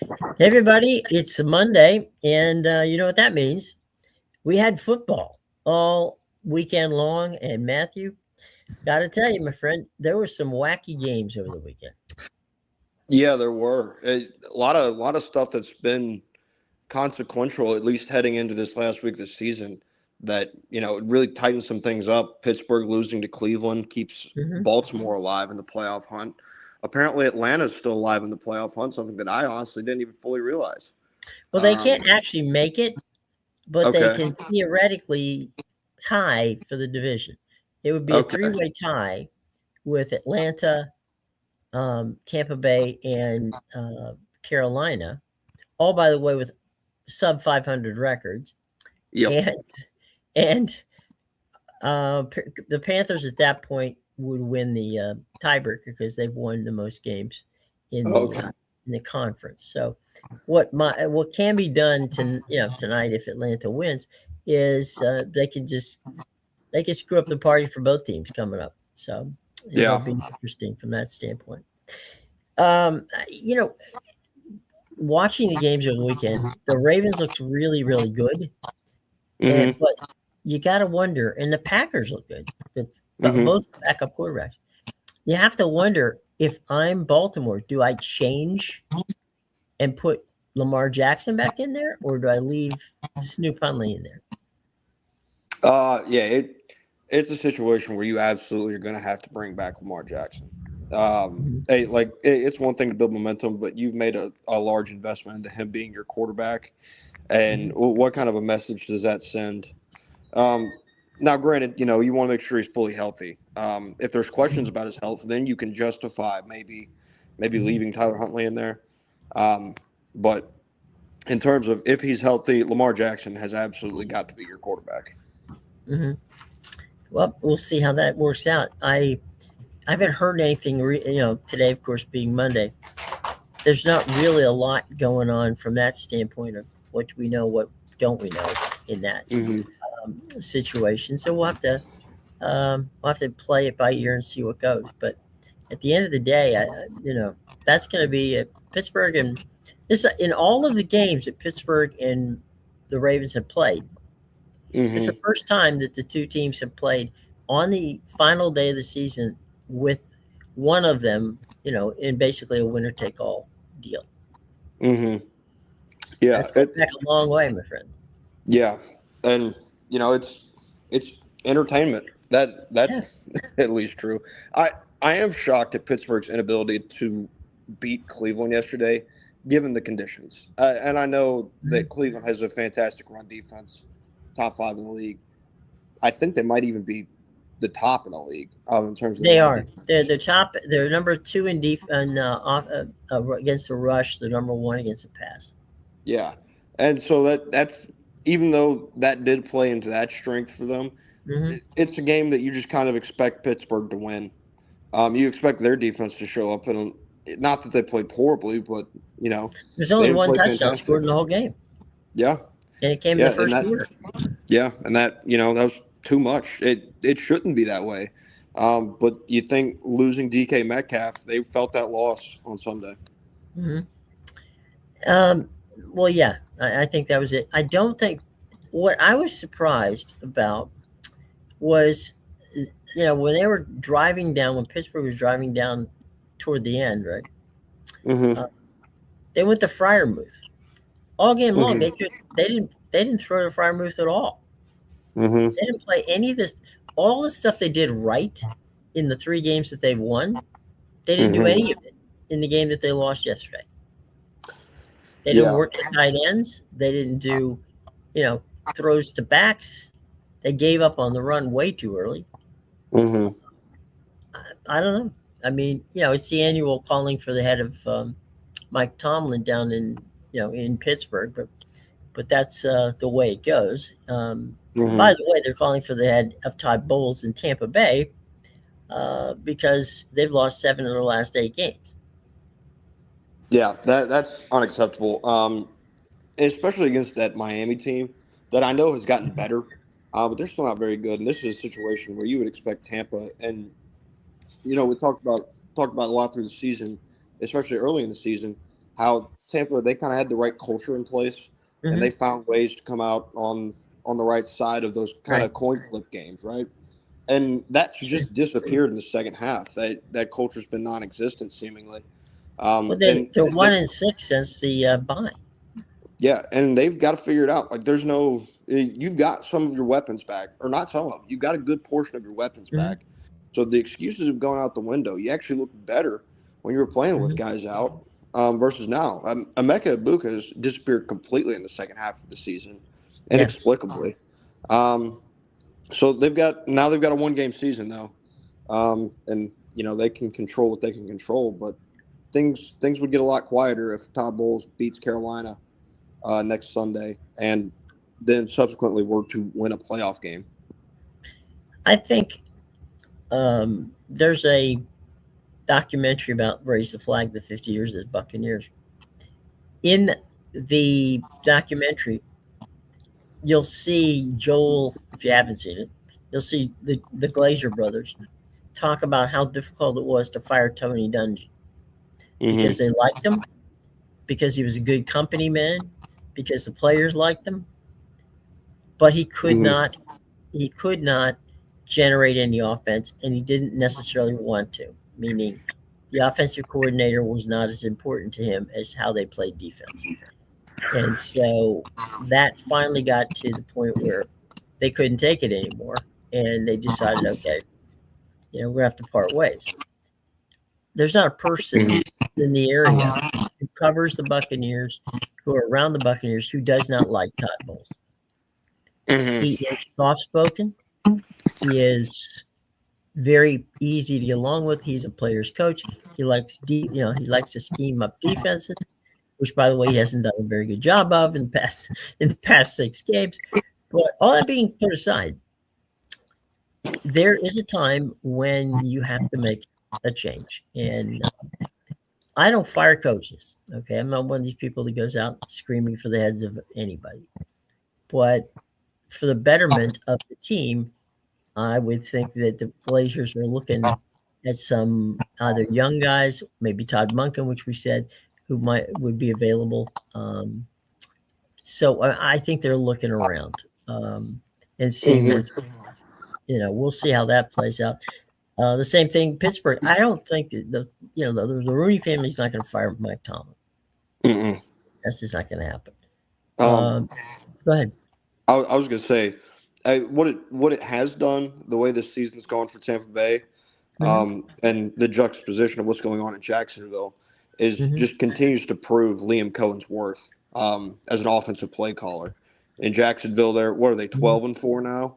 Hey everybody, it's Monday, and you know what that means. We had football all weekend long, and Matthew, got to tell you, my friend, there were some wacky games over the weekend. Yeah, there were a lot of stuff that's been consequential, at least heading into this last week of the season. That it really tightens some things up. Pittsburgh losing to Cleveland keeps Hmm. Baltimore alive in the playoff hunt. Apparently, Atlanta's still alive in the playoff hunt, something that I honestly didn't even fully realize. Well, they Um, can't actually make it, but they okay, can theoretically tie for the division. It would be a okay, three-way tie with Atlanta, Tampa Bay, and Carolina. All, by the way, with sub 500 records, yep, and and the Panthers at that point would win the tiebreaker because they've won the most games okay, in the conference. So, what can be done to tonight if Atlanta wins is they can screw up the party for both teams coming up. So it'll yeah, be interesting from that standpoint. You know, watching the games over the weekend, the Ravens looked really really good, and mm-hmm, but you got to wonder, and the Packers look good with mm-hmm. both backup quarterbacks. You have to wonder if I'm Baltimore, do I change and put Lamar Jackson back in there, or do I leave Snoop Huntley in there? Yeah, it's a situation where you absolutely are going to have to bring back Lamar Jackson. Mhm. It's one thing to build momentum, but you've made a large investment into him being your quarterback. And Mhm. what kind of a message does that send? Um, Now, granted, you want to make sure he's fully healthy. If there's questions Mhm. about his health, then you can justify maybe Mhm. leaving Tyler Huntley in there. Um, but in terms of if he's healthy, Lamar Jackson has absolutely got to be your quarterback. Mhm. Well, we'll see how that works out. I haven't heard anything. Today, of course, being Monday, there's not really a lot going on from that standpoint of what we know, what don't we know in that Hmm. situation. So we'll have to play it by ear and see what goes. But at the end of the day, that's going to be Pittsburgh and this in all of the games that Pittsburgh and the Ravens have played. It's the Hmm. first time that the two teams have played on the final day of the season with one of them, in basically a winner take all deal. Hmm. Yeah, That's going back a long way, my friend. yeah, and it's entertainment. That's Yeah. at least true. I I am shocked at Pittsburgh's inability to beat Cleveland yesterday, given the conditions. And I know Mhm. that Cleveland has a fantastic run defense, top five in the league. I think they might even be the top in the league in terms of their They run are. They're defense. the top. They're number two in against the rush. They're number one against the pass. Yeah, and so that even though that did play into that strength for them, Hmm. it's a game that you just kind of expect Pittsburgh to win. You expect their defense to show up, and not that they played horribly, but you know There's they only didn't one play touchdown fantastic. scored in the whole game, Yeah, and it came in yeah, the and first quarter. that was too much. It shouldn't be that way. But you think losing DK Metcalf, they felt that loss on Sunday. Hmm. Um, well, yeah, I think that was it. I don't think what I was surprised about was, when they were driving down, when Pittsburgh was driving down toward the end, right? Hmm. Uh, they went to Fryermuth all game long. Hmm. They didn't throw to Fryermuth at all. Hmm. They didn't play any of this. All the stuff they did right in the three games that they've won, they didn't do any Hmm. of it in the game that they lost yesterday. They didn't Yeah. work the tight ends. They didn't do, you know, throws to backs. They gave up on the run way too early. Hmm. I don't know. I mean, it's the annual calling for the head of Mike Tomlin down in Pittsburgh, but that's the way it goes. By Hmm. the way, they're calling for the head of Todd Bowles in Tampa Bay because they've lost 7 of their last 8 games. Yeah, that's unacceptable. Especially against that Miami team that I know has gotten better, but they're still not very good. And this is a situation where you would expect Tampa, and we talked about a lot through the season, especially early in the season. how Tampa, they kind of had the right culture in place, and Mm-hmm. they found ways to come out on the right side of those kind Right. of coin flip games, right? And that's Sure. just disappeared in the second half. That culture's been non-existent seemingly. Well, And they're 1-6 since the bye. yeah, and they've got to figure it out. Like, there's no, you've got some of your weapons back, or not some of them. You've got a good portion of your weapons Mm-hmm. back. So the excuses have gone out the window. You actually look better when you were playing with Mm-hmm. guys out versus now. Emeka Ibuka has disappeared completely in the second half of the season, Yeah. inexplicably. Um, so they've got a 1-game season though, and they can control what they can control. But things would get a lot quieter if Todd Bowles beats Carolina next Sunday, and then subsequently were to win a playoff game. I think there's a documentary about Raise the Flag, the 50 years of the Buccaneers. In the documentary, you'll see Joel, if you haven't seen it, you'll see the Glazer brothers talk about how difficult it was to fire Tony Dungy because Mm-hmm. they liked him, because he was a good company man, because the players liked him, but Mm-hmm. he could not generate any offense, and he didn't necessarily want to. Meaning, the offensive coordinator was not as important to him as how they played defense, and so that finally got to the point where they couldn't take it anymore, and they decided, okay, we're gonna have to part ways. There's not a person in the area who covers the Buccaneers, who are around the Buccaneers, who does not like Todd Bowles. He Mm-hmm. is soft spoken. He is very easy to get along with. He's a player's coach. He likes he likes to scheme up defenses, which, by the way, he hasn't done a very good job of in the past 6 games. But all that being put aside, there is a time when you have to make a change, and I don't fire coaches. Okay, I'm not one of these people that goes out screaming for the heads of anybody. But for the betterment of the team, I would think that the Blazers are looking at some either young guys, maybe Todd Monken, which we said, who would be available. So I think they're looking around and seeing Mm-hmm. what's. We'll see how that plays out. The same thing, Pittsburgh. I don't think that the Rooney family's not going to fire Mike Tomlin. Mm-hmm. That's just not going to happen. Um, Go ahead. I was gonna say, what it has done, the way this season's gone for Tampa Bay, Mm-hmm. and the juxtaposition of what's going on in Jacksonville, is Mm-hmm. just continues to prove Liam Cohen's worth as an offensive play caller. In Jacksonville, what are they, Mm-hmm. 12-4 now?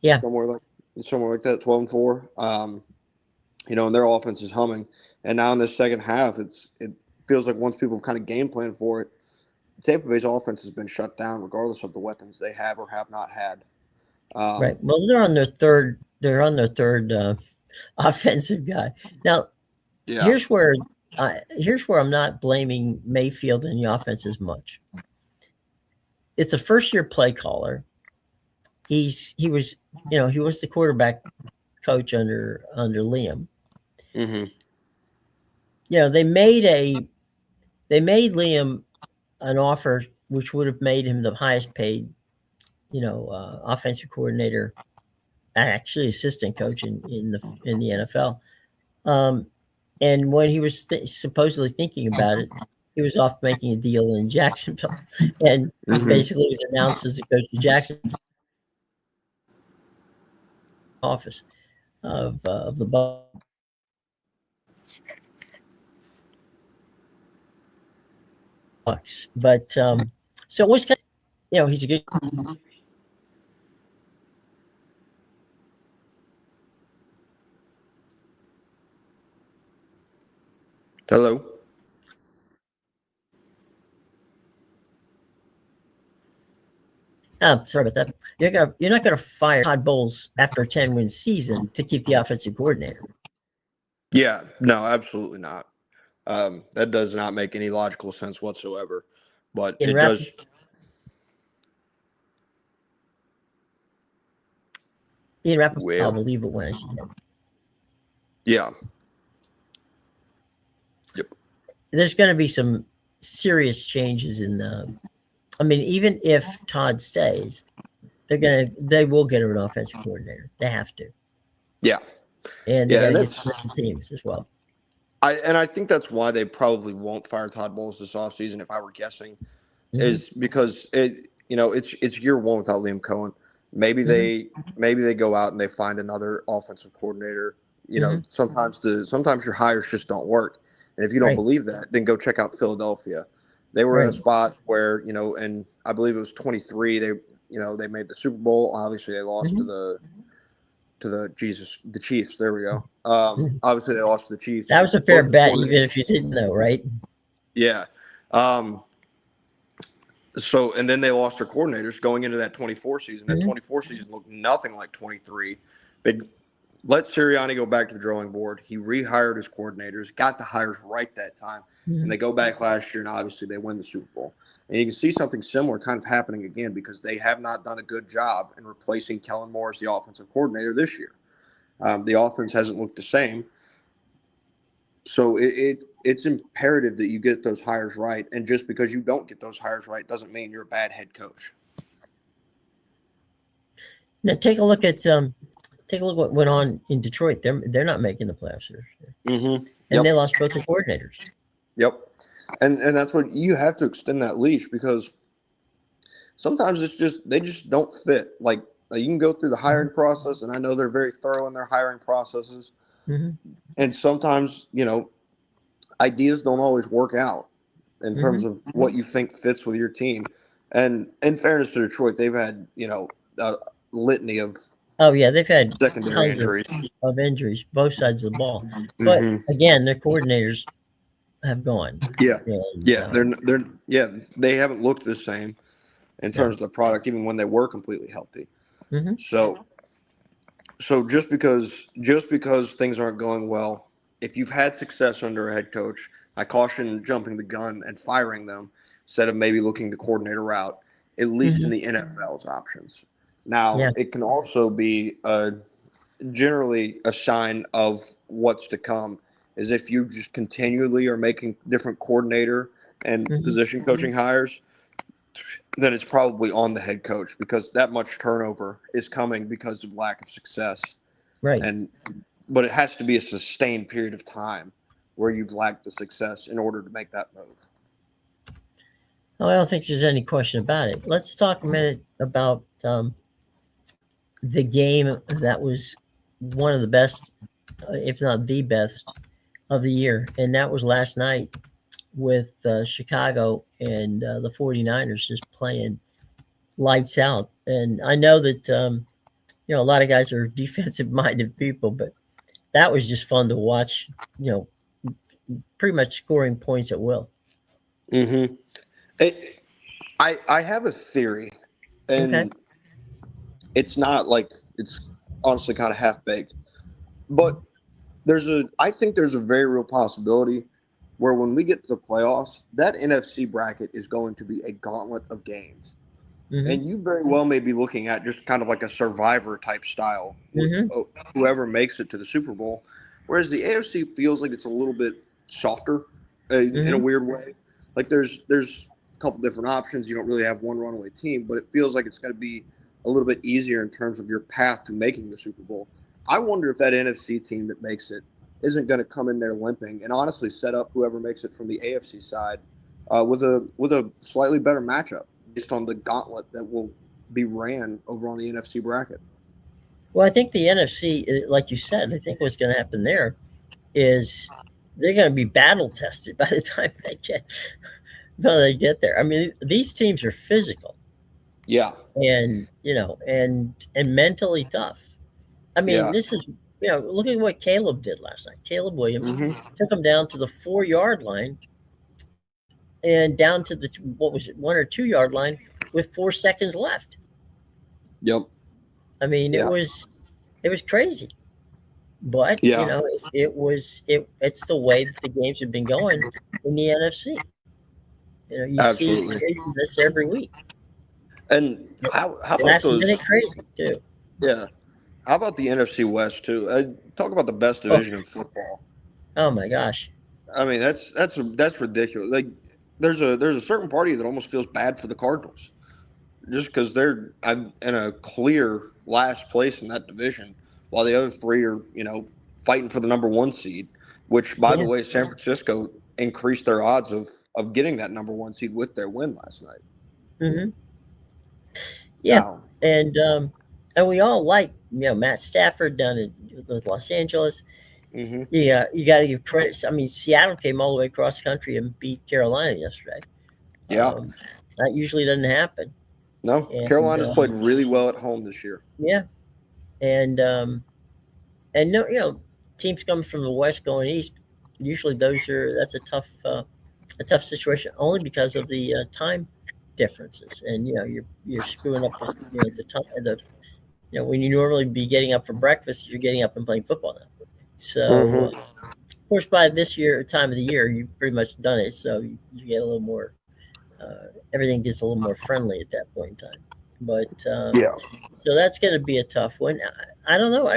Yeah. Somewhere like that, 12-4. And their offense is humming. And now in the second half, it feels like once people have kind of game planned for it, Tampa Bay's offense has been shut down regardless of the weapons they have or have not had. Right. Well, they're on their third. They're on their third offensive guy. Now, Yeah. here's where I'm not blaming Mayfield and the offense as much. It's a first-year play caller. He was the quarterback coach under Liam. Mm-hmm. They made Liam an offer which would have made him the highest paid, offensive coordinator, actually assistant coach in the NFL. And when he was supposedly thinking about it, he was off making a deal in Jacksonville, and Mm-hmm. basically was announced as the coach of Jacksonville office of the Bucks. But so it was kind of, he's a good. Hello. Sorry about that. You're not gonna fire Todd Bowles after a 10-win season to keep the offensive coordinator. Yeah. No, absolutely not. That does not make any logical sense whatsoever. But it does. Ian Rappaport, I'll Well. believe it when I see him. Yeah. Yep. there's going to be some serious changes in the. I mean, even if Todd stays, they will get an offensive coordinator. They have to. Yeah. And they Yeah, got and to get that's special teams as well. I think that's why they probably won't fire Todd Bowles this offseason, if I were guessing, is because it's year one without Liam Cohen. Maybe they go out and they find another offensive coordinator. Sometimes your hires just don't work. And if you don't Right. believe that, then go check out Philadelphia. They were in a Right. spot where, and I believe it was 23, they made the Super Bowl. Obviously they lost to the Chiefs. There we go. Obviously they lost to the Chiefs. That was a fair bet, even if you didn't know, right? Yeah. So, and then they lost their coordinators going into that 24 season. That 24 season looked nothing like 23. They let Sirianni go back to the drawing board. He rehired his coordinators, got the hires right that time. And they go back last year, and obviously they win the Super Bowl. And you can see something similar kind of happening again because they have not done a good job in replacing Kellen Moore as the offensive coordinator this year. The offense hasn't looked the same. So it's imperative that you get those hires right. And just because you don't get those hires right doesn't mean you're a bad head coach. Now take a look at what went on in Detroit. They're not making the playoffs this year. And they lost both the coordinators. Yep. And that's what you have to extend that leash because sometimes they just don't fit. Like you can go through the hiring process, and I know they're very thorough in their hiring processes. And sometimes, ideas don't always work out in terms of what you think fits with your team. And in fairness to Detroit, they've had, a litany of they've had secondary tons injuries. Of injuries, both sides of the ball. But again, their coordinators have gone. Yeah. And, they haven't looked the same in terms of the product, even when they were completely healthy. So just because things aren't going well, if you've had success under a head coach, I caution jumping the gun and firing them instead of maybe looking the coordinator route, at least in the NFL's options. Now, it can also be generally a sign of what's to come is if you just continually are making different coordinator and position coaching hires, then it's probably on the head coach because that much turnover is coming because of lack of success. Right. But it has to be a sustained period of time where you've lacked the success in order to make that move. I don't think there's any question about it. Let's talk a minute about the game that was one of the best, if not the best, of the year. And that was last night with Chicago and the 49ers just playing lights out. And I know that, a lot of guys are defensive-minded people, but that was just fun to watch, pretty much scoring points at will. I have a theory, and it's not like it's honestly kind of half-baked, but I think there's a very real possibility where when we get to the playoffs, that NFC bracket is going to be a gauntlet of games. And you very well may be looking at just kind of like a survivor type style, whoever makes it to the Super Bowl. Whereas the AFC feels like it's a little bit softer in a weird way. Like there's a couple different options. You don't really have one runaway team, but it feels like it's going to be a little bit easier in terms of your path to making the Super Bowl. I wonder if that NFC team that makes it isn't going to come in there limping and honestly set up whoever makes it from the AFC side with a slightly better matchup based on the gauntlet that will be ran over on the NFC bracket. Well, I think the NFC, like you said, I think what's going to happen there is they're going to be battle tested by the time they get there. I mean, these teams are physical. Yeah. And, and mentally tough. I mean, this is, look at what Caleb did last night. Caleb Williams took him down to the 4-yard line and down to the 1 or 2 yard line with 4 seconds left. Yep. I mean, it was crazy, but it's the way that the games have been going in the NFC. You Absolutely. See this every week. And how about last minute crazy too? Yeah. How about the NFC West too? Talk about the best division in football. Oh my gosh. I mean, that's ridiculous. Like, there's a certain party that almost feels bad for the Cardinals just because they're in a clear last place in that division, while the other three are fighting for the number one seed. Which, by the Yeah. way, San Francisco increased their odds of getting that number one seed with their win last night. Hmm. Yeah, Now, and we all like Matt Stafford down in Los Angeles. hmm Yeah, you got to give credit. I mean, Seattle came all the way across country and beat Carolina yesterday. yeah, That usually doesn't happen. no, And Carolina's played really well at home this year. yeah, and no, teams coming from the West going East. Usually, that's a tough situation only because of the time differences, and you're screwing up the time when you normally be getting up for breakfast, you're getting up and playing football now. So, hmm of course, by this time of the year, you've pretty much done it. So you get a little more, everything gets a little more friendly at that point in time. But Yeah, so that's going to be a tough one. I don't know.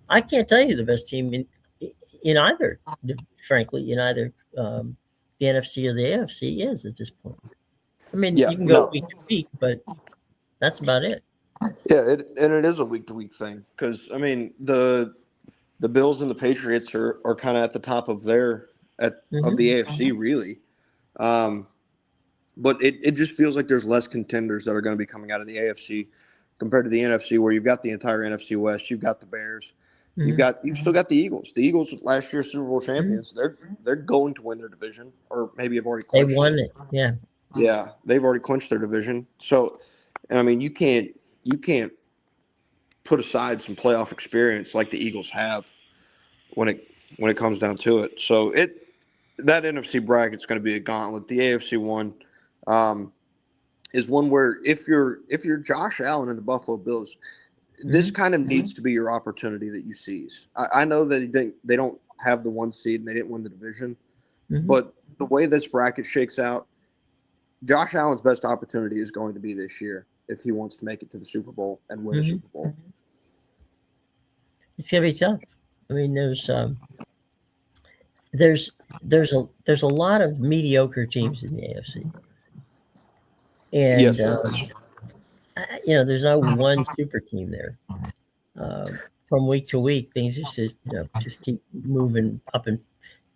I can't tell you the best team in either, frankly, in either the NFC or the AFC is at this point. I mean, yeah, you can go no, week to week, but that's about it. yeah, and it is a week to week thing because I mean the Bills and the Patriots are kind of at the top of of Hmm. the AFC really. Um, but it just feels like there's less contenders that are going to be coming out of the AFC compared to the NFC, where you've got the entire NFC West, you've got the Bears, Hmm. you've still got the Eagles. The Eagles, last year's Super Bowl Hmm. champions, they're going to win their division, or maybe have already They clinched it. won it. Yeah. Yeah, they've already clinched their division. So, and I mean, you can't put aside some playoff experience like the Eagles have when it comes down to it. So that NFC bracket's going to be a gauntlet. The AFC one um, is one where if you're Josh Allen and the Buffalo Bills, this Hmm. kind of needs to be your opportunity that you seize. I know that they don't have the one seed and they didn't win the division, Hmm. but the way this bracket shakes out, Josh Allen's best opportunity is going to be this year if he wants to make it to the Super Bowl and win a Hmm. Super Bowl. It's gonna be tough. I mean, there's there's a lot of mediocre teams in the AFC, Yes, and there is. there's no one super team there. From week to week, things just keep moving up and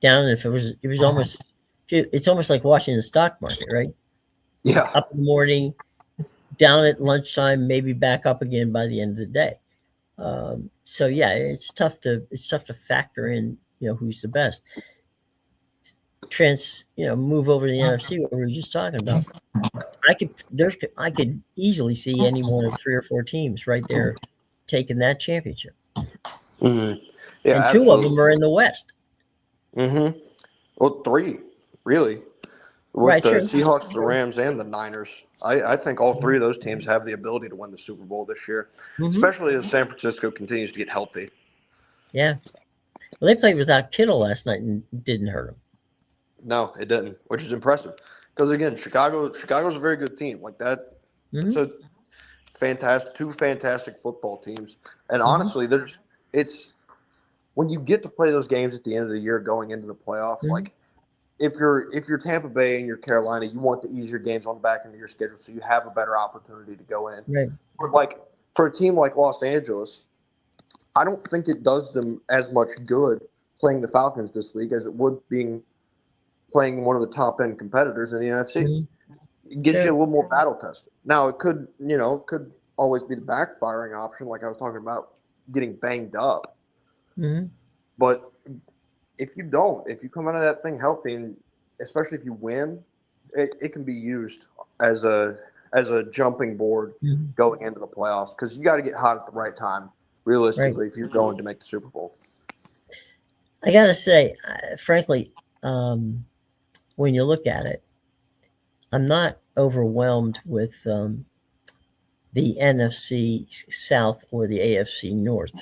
down. And if it was almost it's almost like watching the stock market, right? Yeah. Up in the morning, down at lunchtime, maybe back up again by the end of the day. So yeah, it's tough to factor in who's the best. Move over to the NFC, what we were just talking about. I could easily see any one of three or four teams right there taking that championship, hmm Yeah, and two of them absolutely. are in the West. Well, three, really, with Right? the True. Seahawks, the True. Rams, and the Niners. I think all three of those teams have the ability to win the Super Bowl this year, Hmm. especially as San Francisco continues to get healthy. Yeah. Well, they played without Kittle last night and didn't hurt him. No, it didn't, which is impressive. Because again, Chicago's a very good team. Like that, it's Hmm. a two fantastic football teams. And Hmm. honestly, it's when you get to play those games at the end of the year, going into the playoff, Hmm. like if you're Tampa Bay and you're Carolina, you want the easier games on the back end of your schedule, so you have a better opportunity to go in. Right. But like for a team like Los Angeles, I don't think it does them as much good playing the Falcons this week as it would being playing one of the top end competitors in the NFC. Hmm. It gives you Sure. a little more battle tested. Now it could always be the backfiring option, like I was talking about getting banged up. Hmm. But if you come out of that thing healthy, and especially if you win, it can be used as a jumping board Hmm. going into the playoffs because you got to get hot at the right time, Right. realistically, if you're going to make the Super Bowl. I gotta say, frankly, um, when you look at it, I'm not overwhelmed with the NFC South or the AFC North.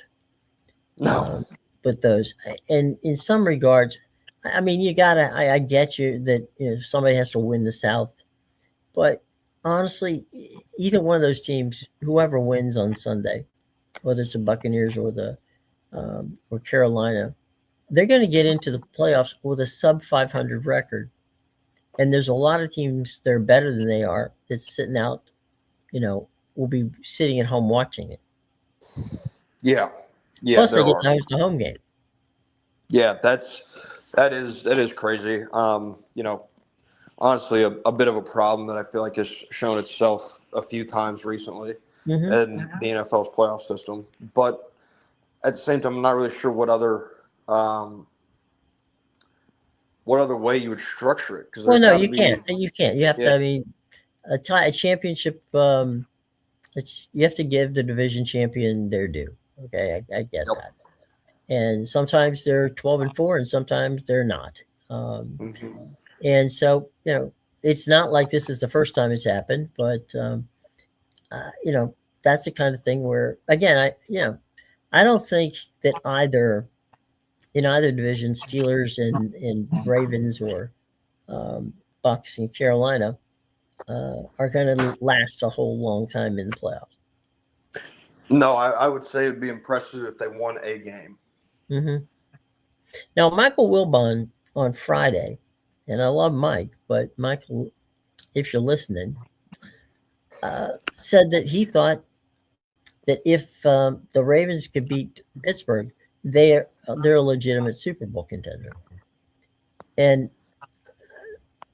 No. Um, but those, and in some regards, I mean, you gotta. I get you that somebody has to win the South, but honestly, either one of those teams, whoever wins on Sunday, whether it's the Buccaneers or the or Carolina, they're going to get into the playoffs with a sub 500 record, and there's a lot of teams that are better than they are that's sitting out. Will be sitting at home watching it. Yeah, yeah, Plus, they there get are. to host the home game. Yeah, that is crazy. Honestly, a bit of a problem that I feel like has shown itself a few times recently Hmm. in the NFL's playoff system. But at the same time, I'm not really sure um, what other way you would structure it, because Well, there's no, got to you be. can't. You can't. You have to. Yeah. I mean, a championship. You have to give the division champion their due. Okay, I get Yep. that. And sometimes they're 12-4, and sometimes they're not. Um, Hmm. and so, it's not like this is the first time it's happened, but that's the kind of thing where, again, I don't think that either in either division, Steelers and Ravens or um, Bucks and Carolina are going to last a whole long time in the playoffs. No, I would say it would be impressive if they won a game. Hmm. Now, Michael Wilbon on Friday, and I love Mike, but Michael, if you're listening, said that he thought that if the Ravens could beat Pittsburgh, they're a legitimate Super Bowl contender. And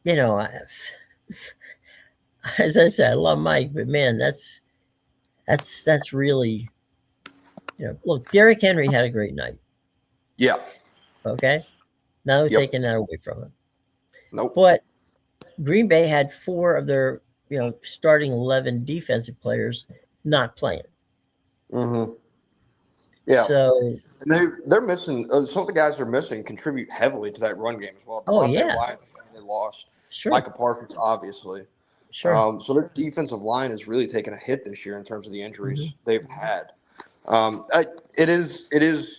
you know, I, as I said, I love Mike, but man, that's really Look, Derrick Henry had a great night. Yeah. Okay, now we're Yep. taking that away from him. Nope. But Green Bay had four of their starting 11 defensive players not playing. Hmm. Yeah. So, And they're missing some of the guys they're missing contribute heavily to that run game as well. oh Devontae yeah, Wyatt, they lost. sure, Micah Parsons, obviously. sure. So their defensive line has really taken a hit this year in terms of the Hmm. injuries they've had. It is.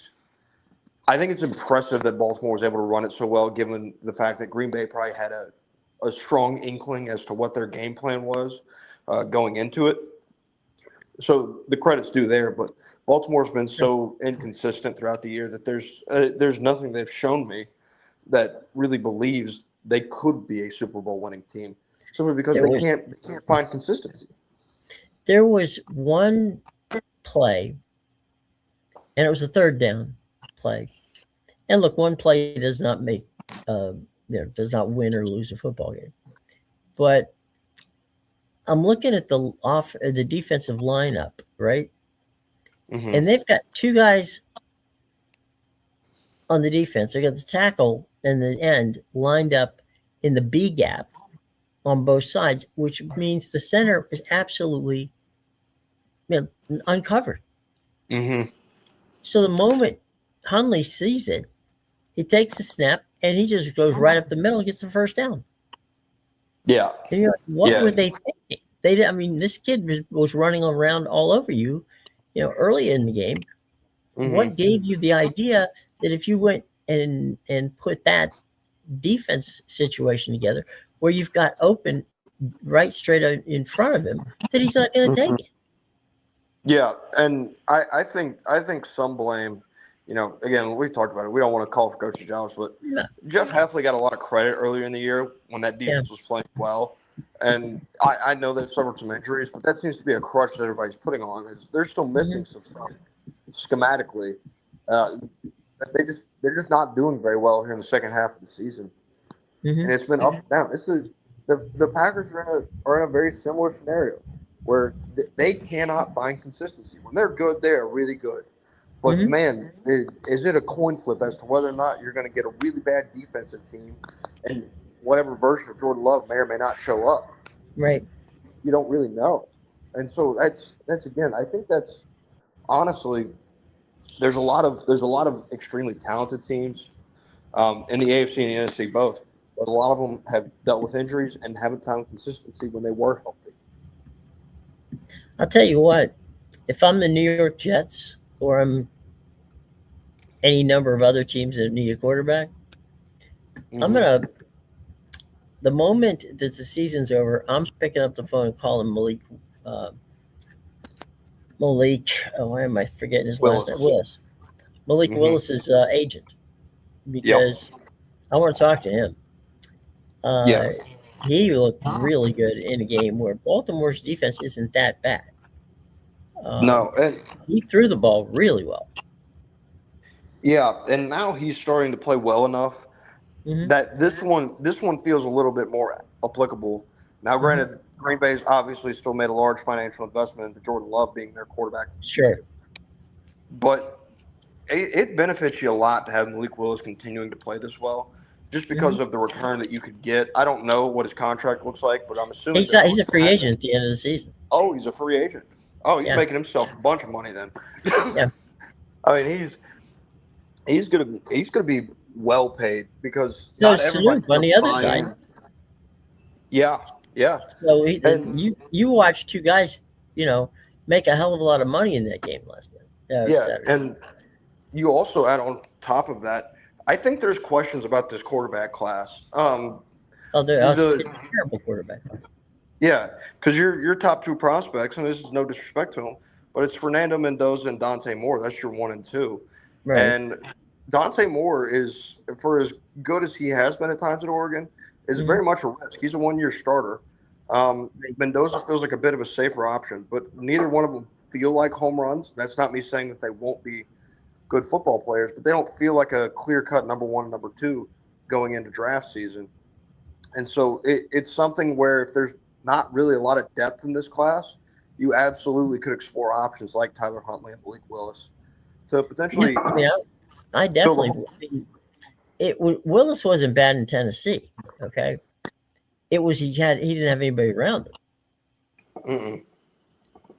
I think it's impressive that Baltimore was able to run it so well, given the fact that Green Bay probably had a strong inkling as to what their game plan was going into it. So the credit's due there, but Baltimore's been Sure. so inconsistent throughout the year that there's nothing they've shown me that really believes they could be a Super Bowl winning team, simply because There was they can't find consistency. there was one play, and it was a third down play. And look, one play does not make, does not win or lose a football game. But I'm looking at the defensive lineup, right? Hmm. And they've got two guys on the defense. They got the tackle and the end lined up in the B gap on both sides, which means the center is absolutely uncovered. Hmm. So the moment Hundley sees it, he takes the snap and he just goes right up the middle and gets the first down. Yeah, And you're like, what yeah. were they thinking? I mean, this kid was running around all over you, early in the game. Hmm. What gave you the idea that if you went and put that defense situation together, where you've got open right straight in front of him, that he's not going to Hmm. take it? Yeah, and I think some blame. Again, we've talked about it. We don't want to call for coaching jobs, but No. Jeff Hafley got a lot of credit earlier in the year when that Yeah. defense was playing well. And I know they've suffered some injuries, but that seems to be a crush that everybody's putting on. They're still missing some stuff schematically. Uh, they're just not doing very well here in the second half of the season, Mm-hmm. and it's been up and down. The Packers are in a very similar scenario where they cannot find consistency. When they're good, they are really good. But Mm-hmm. man, is it a coin flip as to whether or not you're going to get a really bad defensive team, and whatever version of Jordan Love may or may not show up? Right. You don't really know, and so that's again. I think that's honestly there's a lot of extremely talented teams in the AFC and the NFC both, but a lot of them have dealt with injuries and haven't found consistency when they were healthy. I'll tell you what, if I'm the New York Jets or I'm any number of other teams that need a quarterback, I'm Hmm. going to, the moment that the season's over, I'm picking up the phone and calling uh, Malik, why am I forgetting his last name? Willis. Willis. Malik Hmm. Willis's agent. Yep. because I want to talk to him. Yeah. Uh, he looked really good in a game where Baltimore's defense isn't that bad. Um, No, and he threw the ball really well. yeah, and now he's starting to play well enough Hmm. that this one feels a little bit more applicable. Now, Hmm. granted, Green Bay's obviously still made a large financial investment into Jordan Love being their quarterback, Sure. but it benefits you a lot to have Malik Willis continuing to play this well, just Hmm. because of the return that you could get. I don't know what his contract looks like, but I'm assuming He's they're a, going he's a to free match it. agent at the end of the season. Oh, he's a free agent. Oh, he's Yeah. making himself a bunch of money then. Yeah. I mean, he's gonna be well paid because So not everybody's Snoop on gonna the other buy side. in. Yeah, yeah, So and you watched two guys, make a hell of a lot of money in that game last night, yeah, Saturday. and you also add on top of that. I think there's questions about this quarterback class. Oh, The it's a terrible quarterback. Yeah, because your top two prospects, and this is no disrespect to them, but it's Fernando Mendoza and Dante Moore. That's your 1 and 2, Right. and Dante Moore is, for as good as he has been at times at Oregon, is Hmm. very much a risk. He's a 1 year starter. Mendoza feels like a bit of a safer option, but neither one of them feel like home runs. That's not me saying that they won't be good football players, but they don't feel like a clear cut number one, number two going into draft season. And so it's something where if there's not really a lot of depth in this class, you absolutely could explore options like Tyler Huntley and Malik Willis to Yeah. potentially I mean, I fill the definitely. hole. I mean, Willis wasn't bad in Tennessee. Okay. It was he didn't have anybody around him, Mm-mm.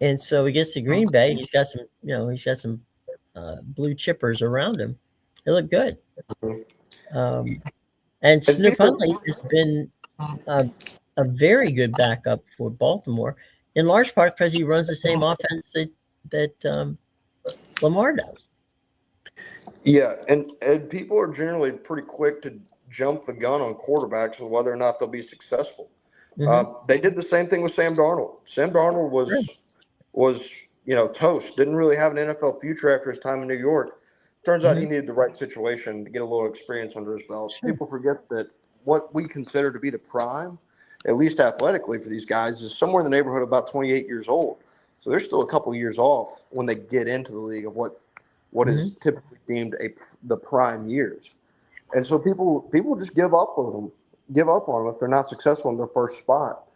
and so he gets to Green Bay. He's got some blue chippers around him. They look good. Um, and And Snoop people, Huntley has been a, a very good backup for Baltimore, in large part because he runs the same offense that Lamar does. yeah, and people are generally pretty quick to jump the gun on quarterbacks and whether or not they'll be successful. Hmm. They did the same thing with Sam Darnold. Sam Darnold Sure. was toast. Didn't really have an NFL future after his time in New York. Turns out Hmm. he needed the right situation to get a little experience under his belt. Sure. People forget that what we consider to be the prime, at least athletically for these guys, is somewhere in the neighborhood of about 28 years old. So they're still a couple years off when they get into the league of what is Hmm. typically deemed the prime years. And so people just give up on them if they're not successful in their first spot.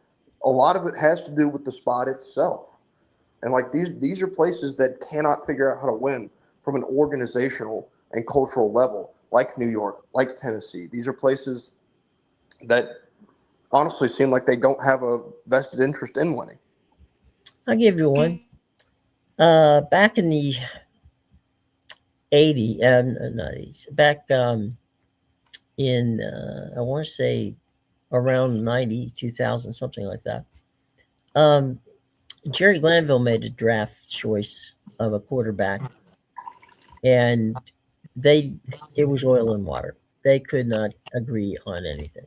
A lot of it has to do with the spot itself. And like these are places that cannot figure out how to win from an organizational and cultural level, like New York, like Tennessee. These are places that honestly seem like they don't have a vested interest in winning. I'll give you one. Back in the 80s, not 80s, back in, I want to say around 90, 2000, something like that. Um, Jerry Glanville made a draft choice of a quarterback, and they it was oil and water. They could not agree on anything.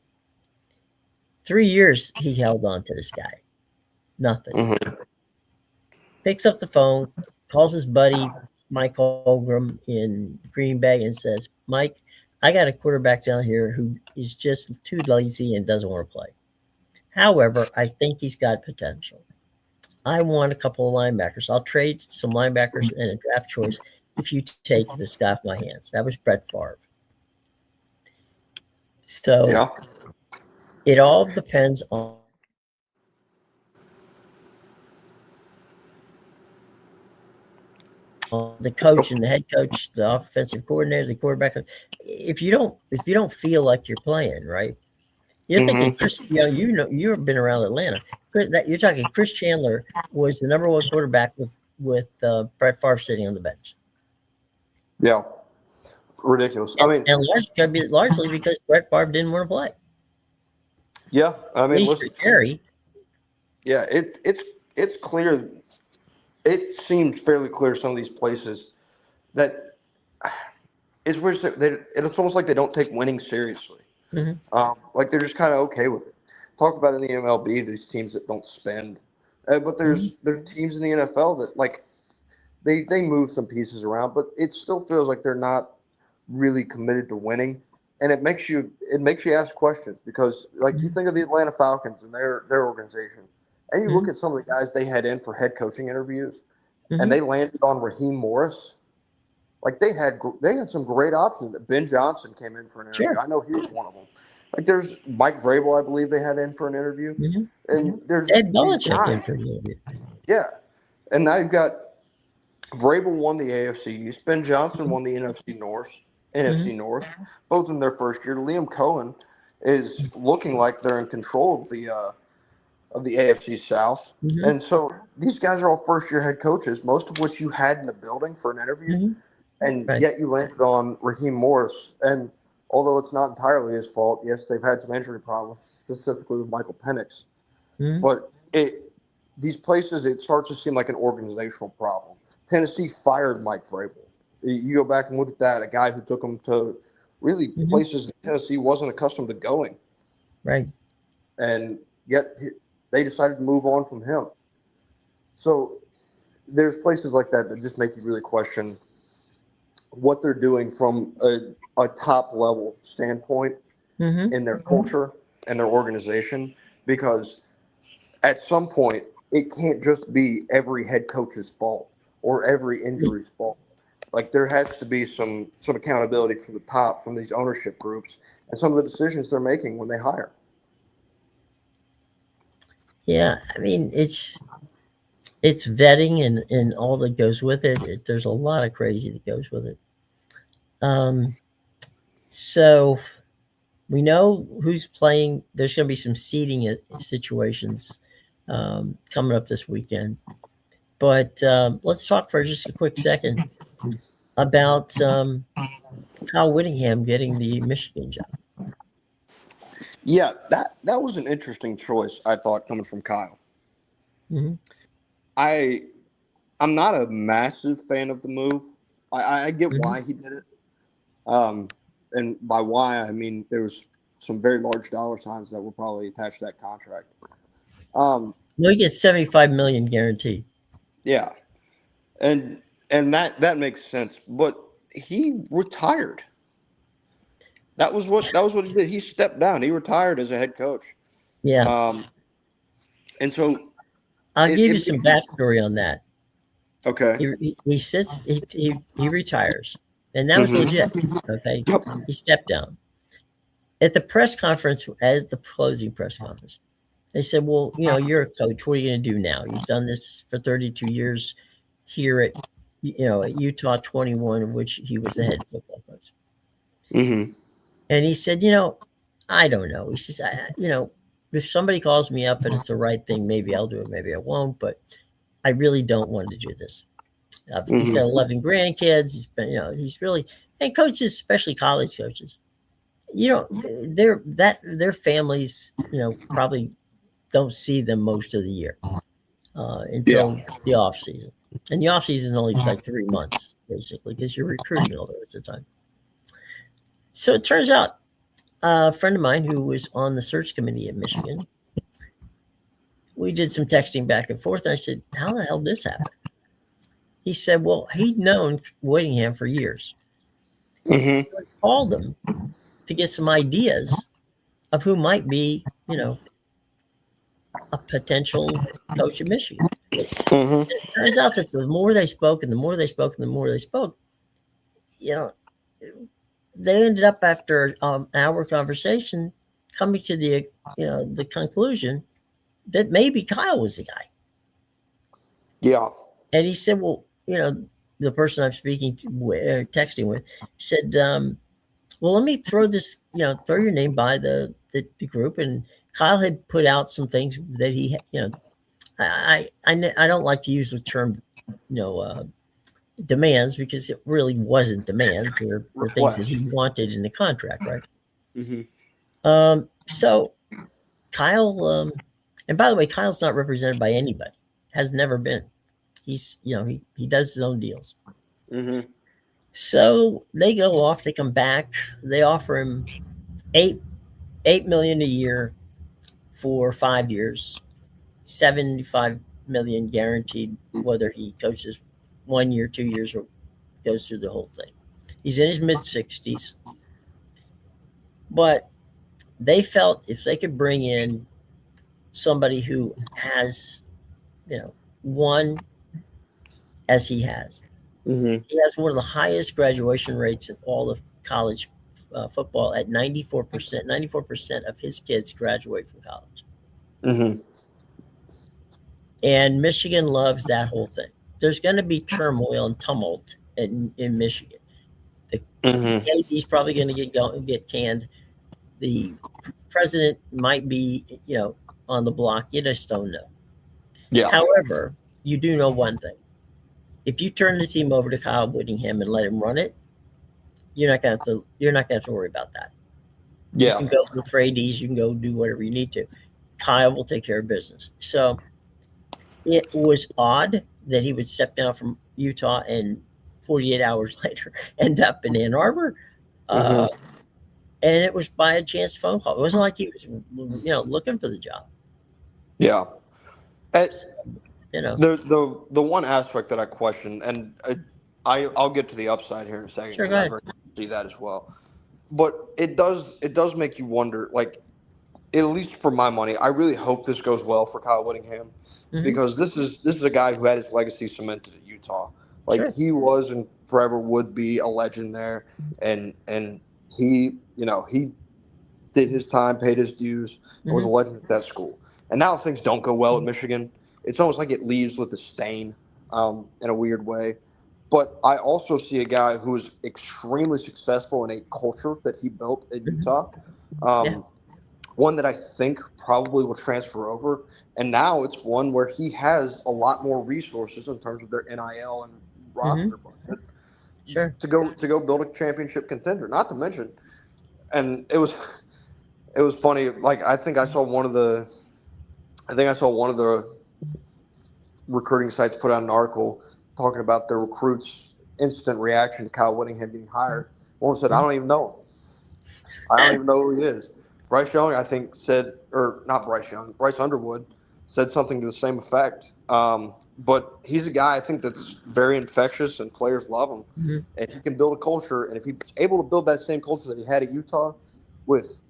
3 years he held on to this guy. Nothing. Mm-hmm. Picks up the phone, calls his buddy Mike Holmgren in Green Bay and says, "Mike, I got a quarterback down here who is just too lazy and doesn't want to play. However, I think he's got potential. I want a couple of linebackers. I'll trade some linebackers and a draft choice if you take this guy off my hands." That was Brett Favre. So Yeah. it all depends on the coach and the head coach, the offensive coordinator, the quarterback. If you don't feel like you're playing right, you're thinking Mm-hmm. Chris. You've been around Atlanta. You're talking Chris Chandler was the number one quarterback with Brett Favre sitting on the bench, Yeah. Ridiculous. I mean, and largely because Brett Favre didn't want to play. yeah. I At mean, least for listen. Jerry. Yeah. It's clear. It seems fairly clear some of these places that it's weird. It's almost like they don't take winning seriously. Hmm. Like they're just kind of okay with it. Talk about in the MLB these teams that don't spend, but Hmm. there's teams in the NFL that like they move some pieces around, but it still feels like they're not really committed to winning, and it makes you ask questions because, like, you think of the Atlanta Falcons and their organization, and you look at some of the guys they had in for head coaching interviews, and they landed on Raheem Morris. Like they had some great options. Ben Johnson came in for an interview. Sure. I know he was one of them. Like there's Mike Vrabel, I believe they had in for an interview, and there's Ed these Belichick in guys. for an interview. Yeah, and now you've got Vrabel won the AFC East. Ben Johnson won the NFC North, both in their first year. Liam Cohen is looking like they're in control of the AFC South. And so these guys are all first-year head coaches, most of which you had in the building for an interview, and yet you landed on Raheem Morris. And although it's not entirely his fault, yes, they've had some injury problems, specifically with Michael Penix. But these places, it starts to seem like an organizational problem. Tennessee fired Mike Vrabel. You go back and look at that, a guy who took them to really places that Tennessee wasn't accustomed to going. Right. And yet they decided to move on from him. So there's places like that that just make you really question what they're doing from a top level standpoint in their culture and their organization, because at some point it can't just be every head coach's fault or every injury's fault. Like there has to be some accountability from the top, from these ownership groups, and some of the decisions they're making when they hire. Yeah, I mean it's vetting and all that goes with it. There's a lot of crazy that goes with it. So we know who's playing. There's going to be some seeding situations coming up this weekend. But let's talk for just a quick second about Kyle Whittingham getting the Michigan job. Yeah, that was an interesting choice, I thought, coming from Kyle. I'm not a massive fan of the move. I get why he did it. And by why, I mean there was some very large dollar signs that were probably attached to that contract. Well, he gets $75 million guaranteed. Yeah, and that makes sense. But he retired. That was what he did. He stepped down. He retired as a head coach. Yeah. And so I'll give you some backstory on that. Okay. He retires, and that was legit. Okay. Yep. He stepped down at the press conference, as the closing press conference. They said, "Well, you're a coach. What are you going to do now? You've done this for 32 years here at Utah 21, in which he was the head football coach." And he said, I don't know. He says, if somebody calls me up and it's the right thing, maybe I'll do it, maybe I won't. But I really don't want to do this. He's got 11 grandkids. He's been, he's really, and coaches, especially college coaches, their families, probably don't see them most of the year until the off season. And the off season is only like 3 months, basically, because you're recruiting all the rest of the time. So it turns out a friend of mine who was on the search committee at Michigan, we did some texting back and forth. And I said, how the hell did this happen? He said, well, he'd known Whittingham for years. So I called him to get some ideas of who might be, a potential coach at Michigan. It turns out that the more they spoke and the more they spoke and the more they spoke, they ended up after an hour conversation coming to the conclusion that maybe Kyle was the guy. Yeah. And he said, well, the person I'm speaking to, texting with, said, well, let me throw this, throw your name by the group. And Kyle had put out some things that he, I don't like to use the term, demands, because it really wasn't demands. There were things that he wanted in the contract, right? So Kyle, and by the way, Kyle's not represented by anybody, has never been. He's, he does his own deals. So they go off, they come back, they offer him $8 million a year for 5 years, $75 million guaranteed, whether he coaches 1 year, 2 years, or goes through the whole thing. He's in his mid-60s. But they felt if they could bring in somebody who has, won as he has. Mm-hmm. He has one of the highest graduation rates in all of college football at 94%. 94% of his kids graduate from college. Mm-hmm. And Michigan loves that whole thing. There's going to be turmoil and tumult in Michigan. The Mm-hmm. KD's probably going to get canned. The president might be, on the block. You just don't know. Yeah. However, you do know one thing. If you turn the team over to Kyle Whittingham and let him run it, you're not going to have to worry about that. You Yeah. can go look for ADs. You can go do whatever you need to. Kyle will take care of business. So it was odd that he would step down from Utah and 48 hours later end up in Ann Arbor. Mm-hmm. And it was by a chance phone call. It wasn't like he was, looking for the job. Yeah. And, So, you know. the one aspect that I question, and I'll get to the upside here in a second Sure, because go I ahead. very much see that as well. But it does make you wonder. Like, at least for my money, I really hope this goes well for Kyle Whittingham Mm-hmm. because this is a guy who had his legacy cemented at Utah. Like Sure. he was and forever would be a legend there, and he he did his time, paid his dues, and was a Mm-hmm. legend at that school. And now things don't go well at Michigan. It's almost like it leaves with a stain in a weird way. But I also see a guy who is extremely successful in a culture that he built in Mm-hmm. Utah. Yeah. One that I think probably will transfer over. And now it's one where he has a lot more resources in terms of their NIL and Mm-hmm. roster budget Sure. to go build a championship contender. Not to mention, and it was funny. Like I think I saw one of the recruiting sites put out an article talking about the recruits' instant reaction to Kyle Whittingham getting hired. One said, "I don't even know him. I don't even know who he is." Bryce Young, I think, said, or not Bryce Young, Bryce Underwood said something to the same effect. But he's a guy I think that's very infectious and players love him, Mm-hmm. and he can build a culture. And if he's able to build that same culture that he had at Utah with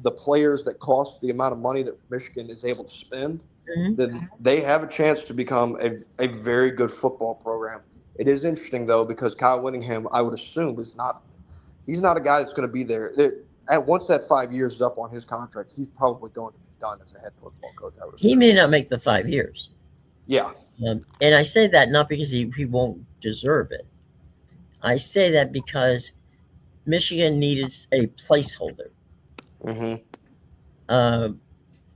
the players that cost the amount of money that Michigan is able to spend, Mm-hmm. then they have a chance to become a very good football program. It is interesting though because Kyle Whittingham, I would assume, he's not a guy that's going to be there. Once that 5 years is up on his contract, he's probably going to be done as a head football coach. I would He assume. may not make the 5 years. Yeah. And I say that not because he won't deserve it. I say that because Michigan needs a placeholder. Mm-hmm.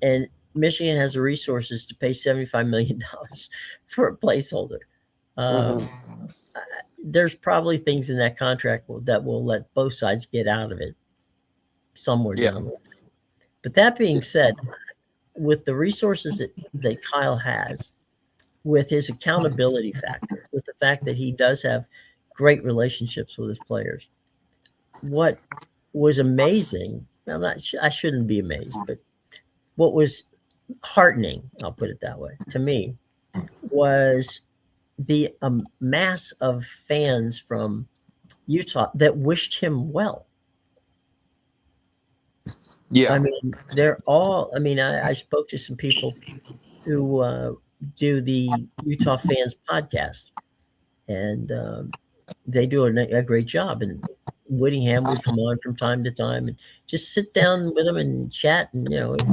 And Michigan has the resources to pay $75 million for a placeholder. Mm-hmm. There's probably things in that contract that will let both sides get out of it somewhere Yeah. down the line. But that being said, with the resources that Kyle has, with his accountability factor, with the fact that he does have great relationships with his players, what was amazing, I shouldn't be amazed, but what was heartening, I'll put it that way, to me, was the mass of fans from Utah that wished him well. Yeah. I mean, I spoke to some people who do the Utah Fans podcast, and they do a great job. And Whittingham would come on from time to time and just sit down with them and chat. And,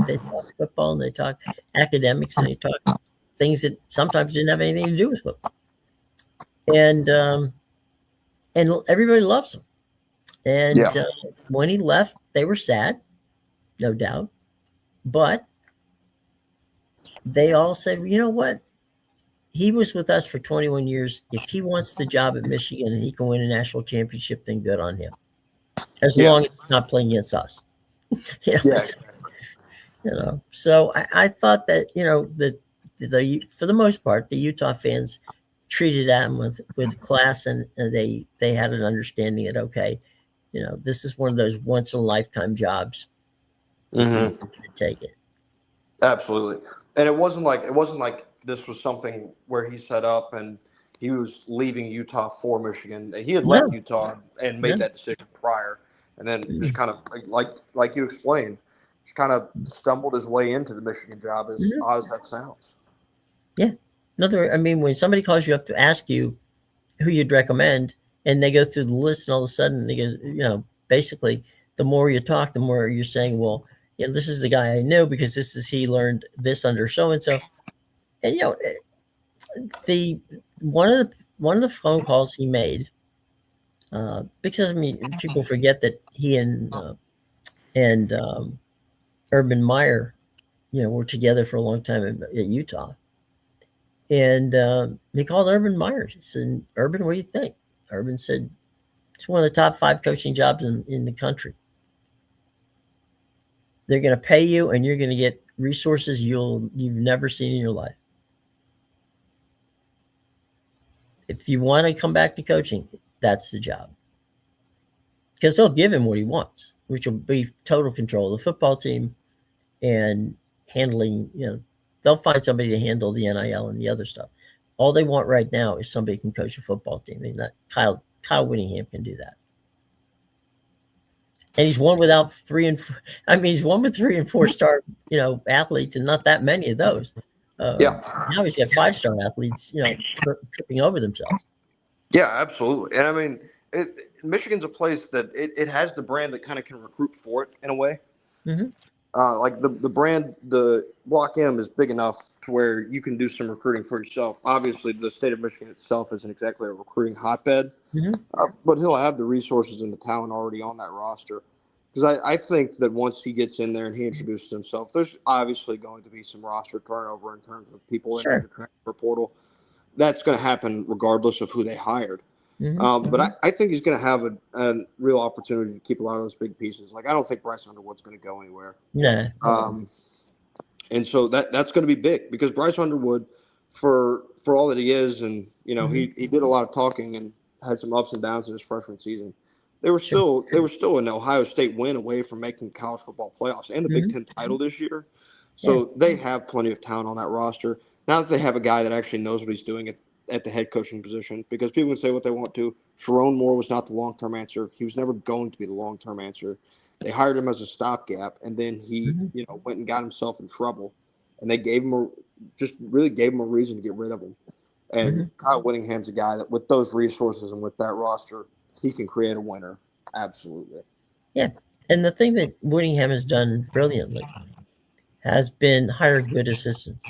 they talk football and they talk academics and they talk things that sometimes didn't have anything to do with football. And everybody loves him. And Yeah. when he left, they were sad, no doubt. But they all said, you know what? He was with us for 21 years. If he wants the job at Michigan and he can win a national championship, then good on him. As Yeah. long as he's not playing against us. Yeah. So I thought that, for the most part, the Utah fans treated him with class, and they had an understanding that, okay, this is one of those once in a lifetime jobs. Mm-hmm. You can take it. Absolutely. And it wasn't like this was something where he set up and he was leaving Utah for Michigan. He had left No, Utah and no. made that decision prior, and then just kind of like you explained, just kind of stumbled his way into the Michigan job. As Mhm. odd as that sounds. Yeah. I mean, when somebody calls you up to ask you who you'd recommend, and they go through the list, and all of a sudden they go, basically, the more you talk, the more you're saying, well, this is the guy I know because he learned this under so and so, and the one of the phone calls he made, because I mean, people forget that he and Urban Meyer, were together for a long time at Utah. And he called Urban Meyer. He said, Urban, what do you think? Urban said, it's one of the top 5 coaching jobs in the country. They're going to pay you, and you're going to get resources you've never seen in your life. If you want to come back to coaching, that's the job. Because they'll give him what he wants, which will be total control of the football team and handling, they'll find somebody to handle the NIL and the other stuff. All they want right now is somebody who can coach a football team. I mean, Kyle Whittingham can do that. And he's won without 3 and 4. I mean, he's won with 3 and 4 star, athletes, and not that many of those. Yeah. Now he's got 5-star athletes, tripping over themselves. Yeah, absolutely. And I mean, Michigan's a place that it has the brand that kind of can recruit for it in a way. Mm-hmm. Like the brand, the Block M is big enough to where you can do some recruiting for yourself. Obviously, the state of Michigan itself isn't exactly a recruiting hotbed, but he'll have the resources and the talent already on that roster. Because I think that once he gets in there and he introduces himself, there's obviously going to be some roster turnover in terms of people entering the transfer portal. That's going to happen regardless of who they hired. But I think he's going to have a real opportunity to keep a lot of those big pieces. Like, I don't think Bryce Underwood's going to go anywhere. Nah. And so that's going to be big because Bryce Underwood, for all that he is, and he did a lot of talking and had some ups and downs in his freshman season. They were still an Ohio State win away from making college football playoffs and the Big Ten title this year. So they have plenty of talent on that roster. Now that they have a guy that actually knows what he's doing at the head coaching position, because people can say what they want to. Sharon Moore was not the long-term answer. He was never going to be the long-term answer. They hired him as a stopgap, and then he, went and got himself in trouble, and they gave him a reason to get rid of him. And Kyle Whittingham's a guy that, with those resources and with that roster, he can create a winner. Absolutely. Yeah, and the thing that Whittingham has done brilliantly has been hire good assistants.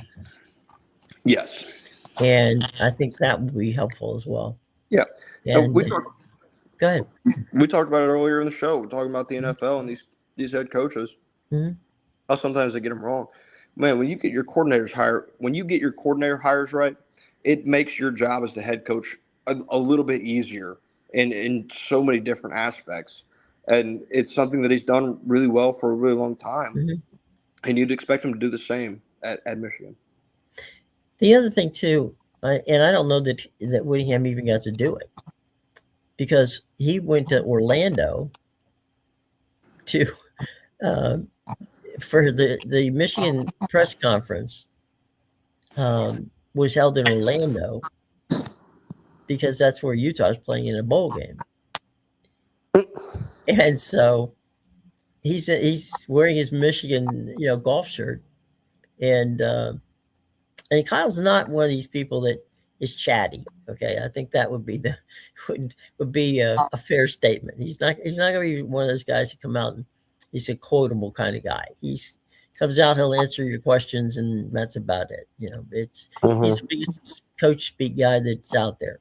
Yes. And I think that would be helpful as well. Yeah. And go ahead. We talked about it earlier in the show. We're talking about the NFL and these head coaches. How sometimes they get them wrong. Man, when you get your coordinator hires right, it makes your job as the head coach a little bit easier in so many different aspects. And it's something that he's done really well for a really long time. And you'd expect him to do the same at Michigan. The other thing, too, and I don't know that Whittingham even got to do it, because he went to Orlando to for the Michigan press conference was held in Orlando because that's where Utah is playing in a bowl game. And so he's wearing his Michigan golf shirt, and Kyle's not one of these people that is chatty. Okay, I think that would be would be a fair statement. He's not going to be one of those guys who come out and he's a quotable kind of guy. He's comes out, he'll answer your questions, and that's about it. He's the biggest coach speak guy that's out there.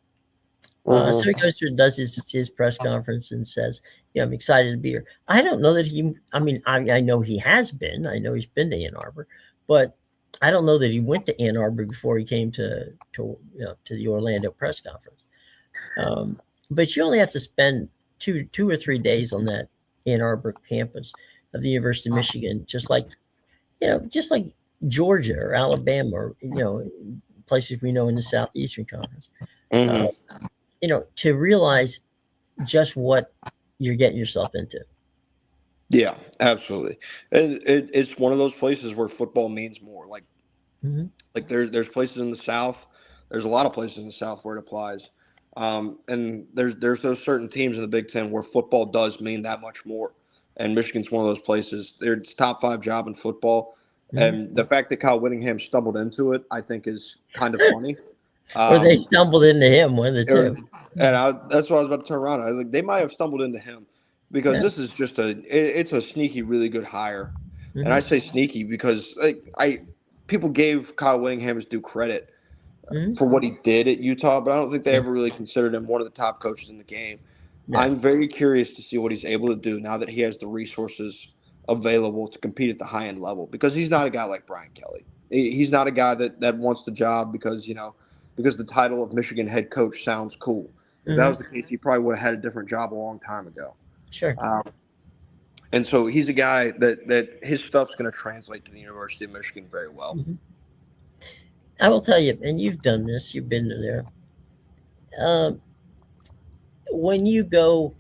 So he goes through and does his press conference and says, I'm excited to be here. I don't know that I know he has been. I know he's been to Ann Arbor, but I don't know that he went to Ann Arbor before he came to the Orlando press conference. But you only have to spend two or 3 days on that Ann Arbor campus of the University of Michigan, just like Georgia or Alabama or places we know in the Southeastern Conference. To realize just what you're getting yourself into. Yeah, absolutely. And it's one of those places where football means more. Like there's places in the South There's a lot of places in the South where it applies. And there's those certain teams in the Big Ten where football does mean that much more. And Michigan's one of those places. It's top 5 job in football. And the fact that Kyle Whittingham stumbled into it, I think, is kind of funny. Or they stumbled into him, one of the two. That's what I was about to turn around. I was like, they might have stumbled into him because this is just it's a sneaky, really good hire. And I say sneaky because people gave Kyle Whittingham his due credit for what he did at Utah, but I don't think they ever really considered him one of the top coaches in the game. No. I'm very curious to see what he's able to do now that he has the resources available to compete at the high-end level, because he's not a guy like Brian Kelly. He's not a guy that wants the job because the title of Michigan head coach sounds cool. If that was the case, he probably would have had a different job a long time ago. Sure. And so he's a guy that his stuff's going to translate to the University of Michigan very well. I will tell you, and you've done this, you've been there. When you go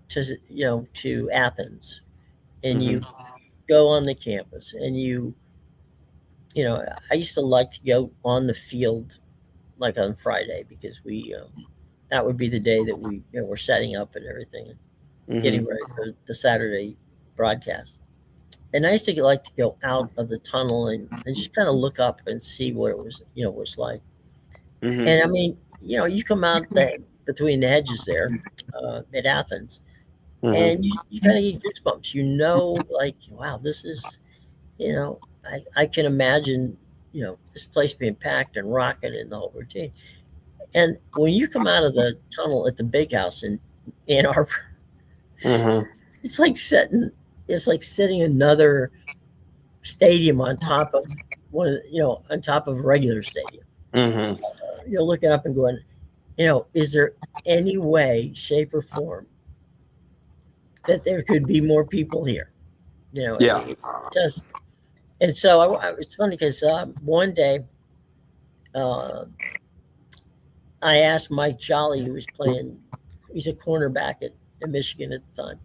to Athens and you go on the campus and I used to like to go on the field like on Friday because that would be the day that we're setting up and everything and getting ready for the Saturday broadcast. And I used to like to go out of the tunnel and just kind of look up and see what it was like. And I mean, you come out between the hedges there at Athens, and you kind of get goosebumps. Like, wow, this is, I can imagine, this place being packed and rocking and the whole routine. And when you come out of the tunnel at the Big House in Ann Arbor, it's like sitting another stadium on top of on top of a regular stadium. You're looking up and going, is there any way, shape, or form that there could be more people here? And so it's funny because one day I asked Mike Jolly, who was playing, he's a cornerback at Michigan at the time.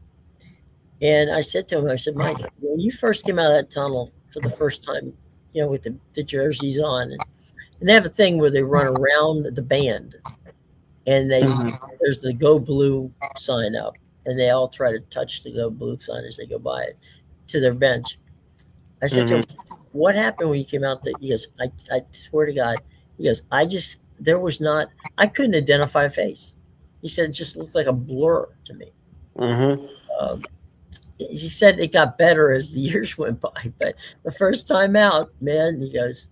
And I said to him, Mike, when you first came out of that tunnel for the first time, with the jerseys on, and they have a thing where they run around the band, and there's the Go Blue sign up, and they all try to touch the Go Blue sign as they go by it to their bench. I said to him, what happened when you came out? He goes, I swear to God, he goes, I couldn't identify a face. He said it just looked like a blur to me. He said it got better as the years went by, but the first time out, man, he goes,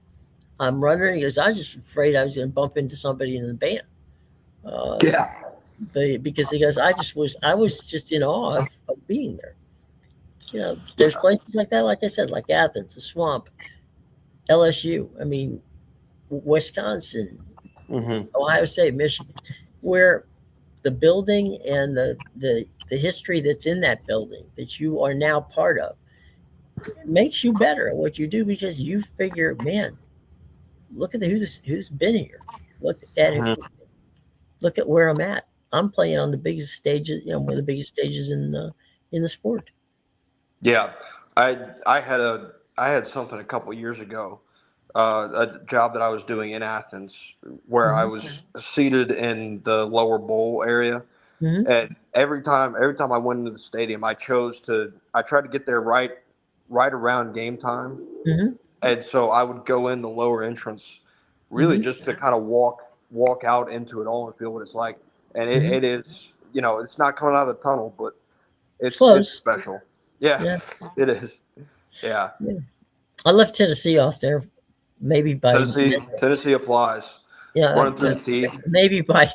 I'm running. He goes, I was just afraid I was going to bump into somebody in the band. Because he goes, I was just in awe of being there. There's places like that, like I said, like Athens, the Swamp, LSU. I mean, Wisconsin, Ohio State, Michigan, where the building and the history that's in that building that you are now part of makes you better at what you do, because you figure, man, look at who's been here. Look at where I'm at. I'm playing on the biggest stages, one of the biggest stages in the sport. Yeah, I had something a couple years ago, a job that I was doing in Athens where I was seated in the lower bowl area. And every time I went into the stadium, I tried to get there right around game time. And so I would go in the lower entrance really just to kind of walk out into it all and feel what it's like. And it is, it's not coming out of the tunnel, but it's special. Yeah, it is. Yeah. I left Tennessee off there, maybe by Tennessee applies. Yeah, running through the teeth. Maybe by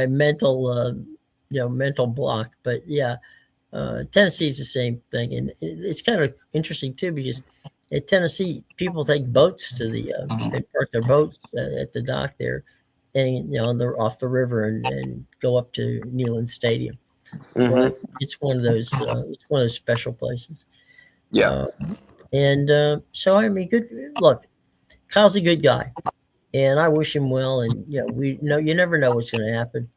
mental mental block, but yeah, Tennessee's the same thing, and it's kind of interesting too, because at Tennessee people take boats to they park their boats at the dock there, and they're off the river and go up to Neyland Stadium. Right? It's one of those special places. Yeah. So I mean, good look. Kyle's a good guy, and I wish him well. And we know you never know what's going to happen,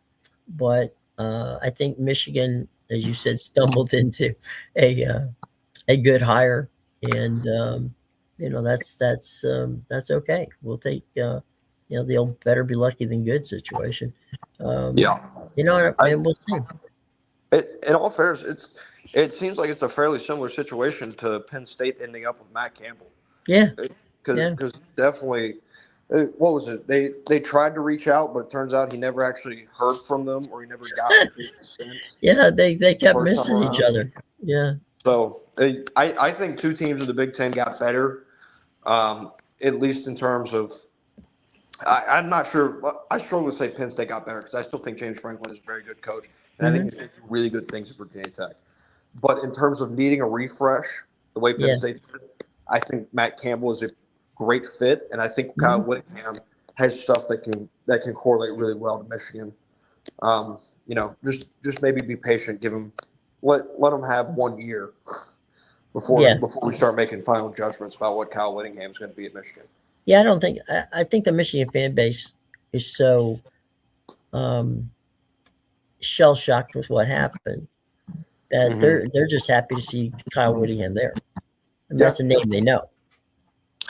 but I think Michigan, as you said, stumbled into a good hire, and that's okay. We'll take the old better be lucky than good situation. Yeah. And we'll see. In all fairness, it seems like it's a fairly similar situation to Penn State ending up with Matt Campbell. Yeah. Because definitely, what was it? They tried to reach out, but it turns out he never actually heard from them, or he never got what they sent. Yeah, they kept missing each other. Yeah. So I think two teams in the Big Ten got better, at least in terms of. I'm not sure. I struggle to say Penn State got better because I still think James Franklin is a very good coach, and I think he's going to do really good things at Virginia Tech. But in terms of needing a refresh, the way Penn State did, I think Matt Campbell is a great fit, and I think Kyle Whittingham has stuff that can correlate really well to Michigan. Just maybe be patient, let them have 1 year before we start making final judgments about what Kyle Whittingham is going to be at Michigan. Yeah, I think the Michigan fan base is so shell shocked with what happened that they're just happy to see Kyle Whittingham there. And that's a name they know.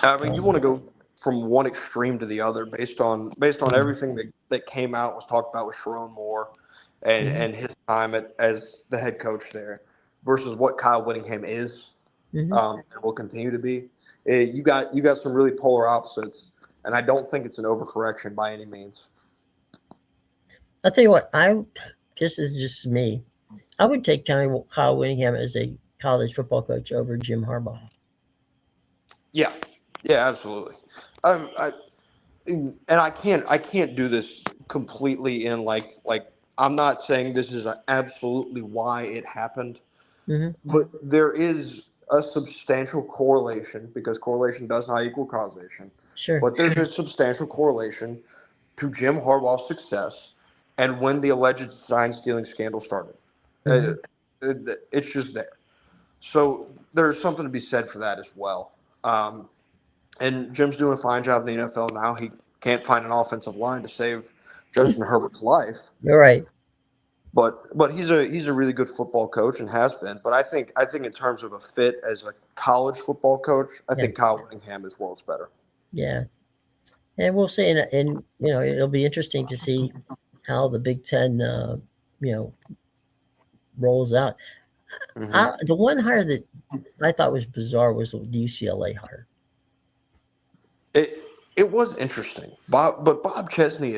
I mean, you want to go from one extreme to the other based on everything that came out, was talked about with Sharon Moore and his time as the head coach there versus what Kyle Whittingham is and will continue to be. You got some really polar opposites, and I don't think it's an overcorrection by any means. I'll tell you what, this is just me. I would take Kyle Whittingham as a college football coach over Jim Harbaugh. Yeah, absolutely. And I can't do this completely in like I'm not saying this is absolutely why it happened, but there is a substantial correlation, because correlation does not equal causation. Sure. But there's a substantial correlation to Jim Harbaugh's success and when the alleged sign-stealing scandal started. It's just there. So there's something to be said for that as well. And Jim's doing a fine job in the NFL now. He can't find an offensive line to save Justin Herbert's life. You're right. But he's a really good football coach and has been. But I think in terms of a fit as a college football coach, I think Kyle Whittingham is worlds better. Yeah, and we'll see. And it'll be interesting to see how the Big Ten rolls out. The one hire that I thought was bizarre was the UCLA hire. It was interesting, but Bob Chesney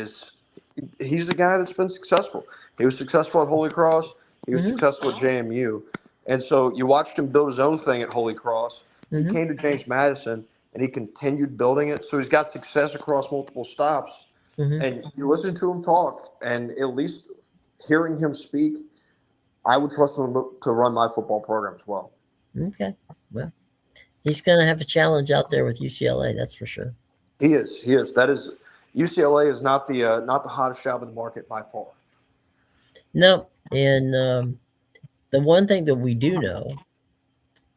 he's the guy that's been successful. He was successful at Holy Cross. He was successful at JMU. And so you watched him build his own thing at Holy Cross. He came to James Madison, and he continued building it. So he's got success across multiple stops. And you listen to him talk, and at least hearing him speak, I would trust him to run my football program as well. Okay. Well, he's going to have a challenge out there with UCLA, that's for sure. He is. UCLA is not the hottest job in the market by far. No, and the one thing that we do know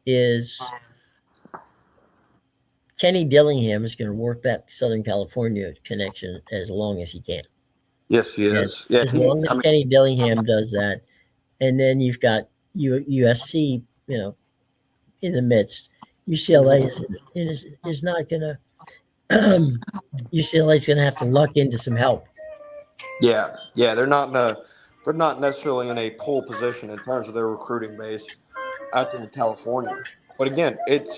is Kenny Dillingham is going to work that Southern California connection as long as he can. Yes, he is. Yeah, as long as Kenny Dillingham does that, and then you've got USC, in the midst. UCLA is not going to. UCLA is going to have to luck into some help. Yeah, they're not necessarily in a pole position in terms of their recruiting base out in California. But again, it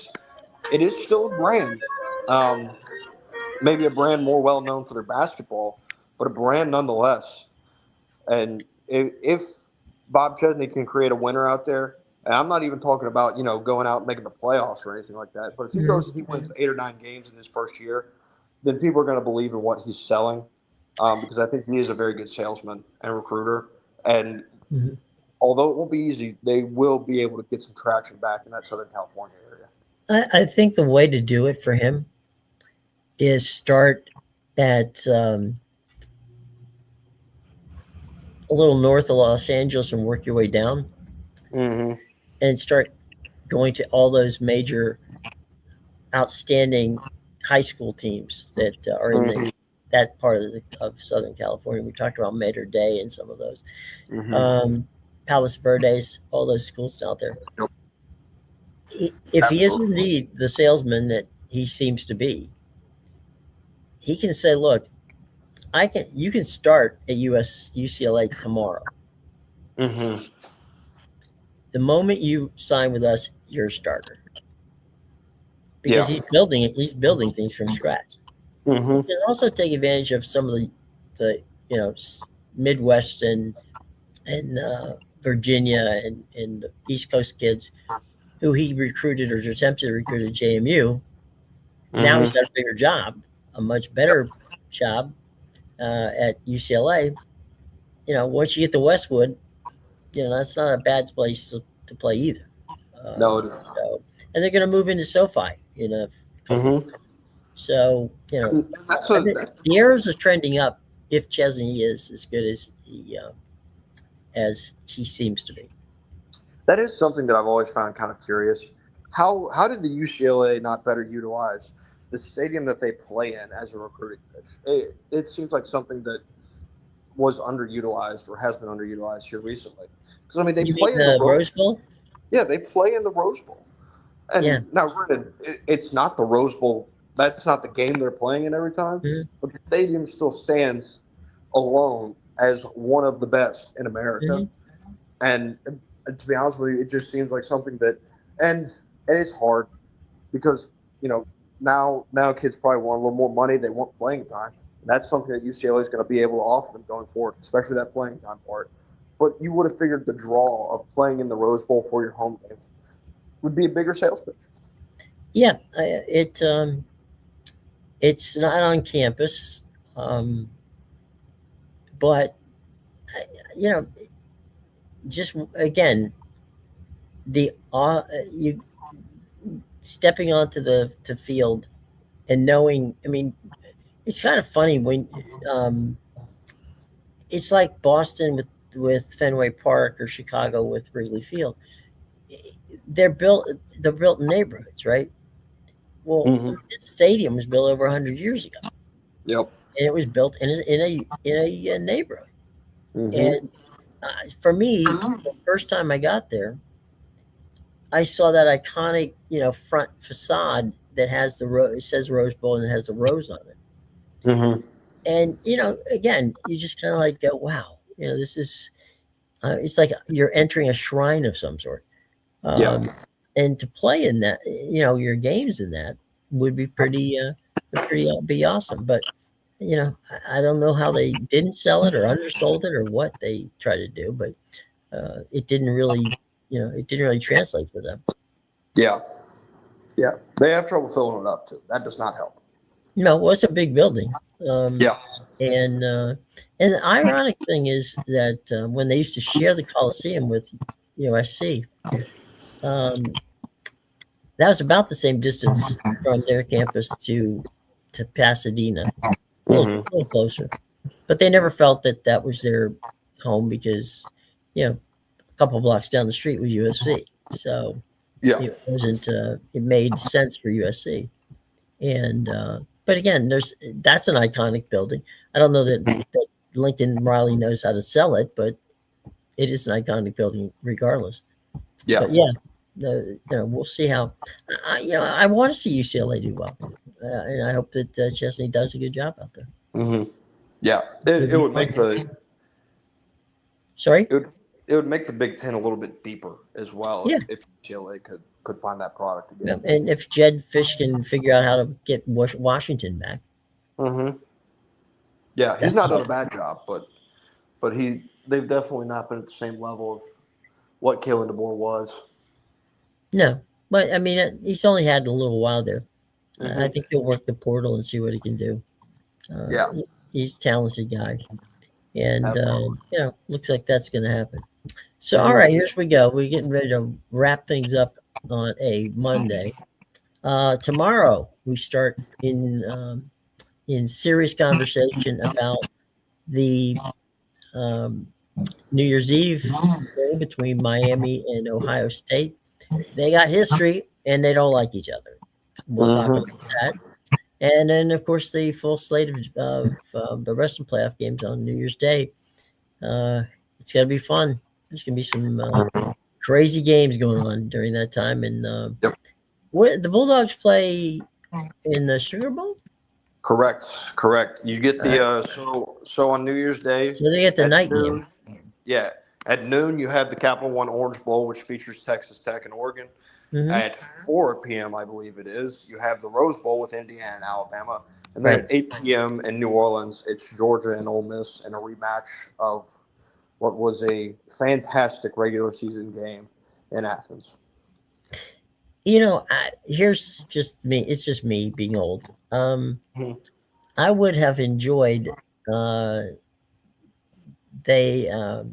is still a brand. Maybe a brand more well known for their basketball, but a brand nonetheless. And if Bob Chesney can create a winner out there, and I'm not even talking about going out and making the playoffs or anything like that, but if he wins 8 or 9 games in his first year, then people are going to believe in what he's selling. Because I think he is a very good salesman and recruiter. And although it won't be easy, they will be able to get some traction back in that Southern California area. I think the way to do it for him is start at a little north of Los Angeles and work your way down and start going to all those major outstanding high school teams that are in that part of Southern California. We talked about Mater Dei and some of those. Palos Verdes, all those schools out there. If he is indeed the salesman that he seems to be, he can say, look, You can start at UCLA tomorrow. Mm-hmm. The moment you sign with us, you're a starter because Yeah. he's building things from scratch. You Mm-hmm. can also take advantage of some of the Midwest and Virginia and East Coast kids who he recruited or attempted to recruit at JMU. Now he's Mm-hmm. got a bigger job, a much better job at UCLA. Once you get to Westwood, that's not a bad place to play either. No, it is not. And they're going to move into SoFi in a couple of Mm-hmm. years. So, And that's I a think the arrows are trending up if Chesney is as good as he seems to be. that is something that I've always found kind of curious. How did the UCLA not better utilize the stadium that they play in as a recruiting pitch? It seems like something that was underutilized or has been underutilized here recently. Because I mean, they You mean play in the the Rose. Rose Bowl? Yeah, they play in the Rose Bowl. Yeah. And now, granted, it's not the Rose Bowl. That's not the game they're playing in every time. Mhm. But the stadium still stands alone as one of the best in America. Hmm. And to be honest with you, it just seems like something that, and it's hard because now kids probably want a little more money. They want playing time. And that's something that UCLA is going to be able to offer them going forward, especially that playing time part. But you would have figured the draw of playing in the Rose Bowl for your home games would be a bigger sales pitch. Yeah. It's not on campus, um, but you know, just again, the you stepping onto the field and knowing. I mean, it's kind of funny when um, it's like Boston with Fenway Park or Chicago with Wrigley Field. They're built they're built in neighborhoods, right? Well, Mm-hmm. this stadium was built over 100 years ago, Yep. and it was built in a neighborhood. Mm-hmm. And for me, the first time I got there, I saw that iconic, front facade that has it says Rose Bowl and it has the rose on it. Mm-hmm. And again, you just kind of like go, wow, this is. It's like you're entering a shrine of some sort. Yeah. Um, and to play in that, your games in that would be pretty be awesome. But I don't know how they didn't sell it or undersold it or what they tried to do, but it didn't really translate for them. Yeah. Yeah. They have trouble filling it up too. That does not help. Well, it's a big building. Um, Yeah. and the ironic thing is that when they used to share the Coliseum with USC, um, that was about the same distance from their campus to Pasadena, a little, Mm-hmm. a little closer. But they never felt that that was their home because, a couple of blocks down the street was USC. So Yeah. it wasn't. It made sense for USC. And but again, that's an iconic building. I don't know that Lincoln Riley knows how to sell it, but it is an iconic building regardless. Yeah. But yeah, we'll see how. I want to see UCLA do well, and I hope that Chesney does a good job out there. Mm-hmm. Yeah. It'll It be would fun. make the Sorry. it would make the Big Ten a little bit deeper as well Yeah. if UCLA could find that product Yeah, again. and if Jed Fish can figure out how to get Washington back, Mm-hmm. Yeah, he's that's not done a bad job, but they've definitely not been at the same level of what Kalen DeBoer was. no. But I mean, he's only had a little while there. I Mm-hmm. think he'll work the portal and see what he can do. Yeah. He's a talented guy, and Absolutely. looks like that's going to happen. So, all Mhm. right, here's we go. We're getting ready to wrap things up on a Monday. Tomorrow we start in serious conversation about the um, New Year's Eve game between Miami and Ohio State. They got history and they don't like each other. We'll talk Mhm. about that. And then, of course, the full slate of the rest of the playoff games on New Year's Day. It's going to be fun. There's going to be some crazy games going on during that time. And Yep. what the Bulldogs play in the Sugar Bowl? Correct. You get the so on New Year's Day. So they get the night noon, game. Yeah, at noon you have the Capital One Orange Bowl, which features Texas Tech and Oregon. Mm-hmm. At 4 p.m., I believe it is, you have the Rose Bowl with Indiana and Alabama, and then Right. at 8 p.m. in New Orleans, it's Georgia and Ole Miss in a rematch of what was a fantastic regular season game in Athens. Here's just me. It's just me being old. Mhm. I would have enjoyed. They. Uh,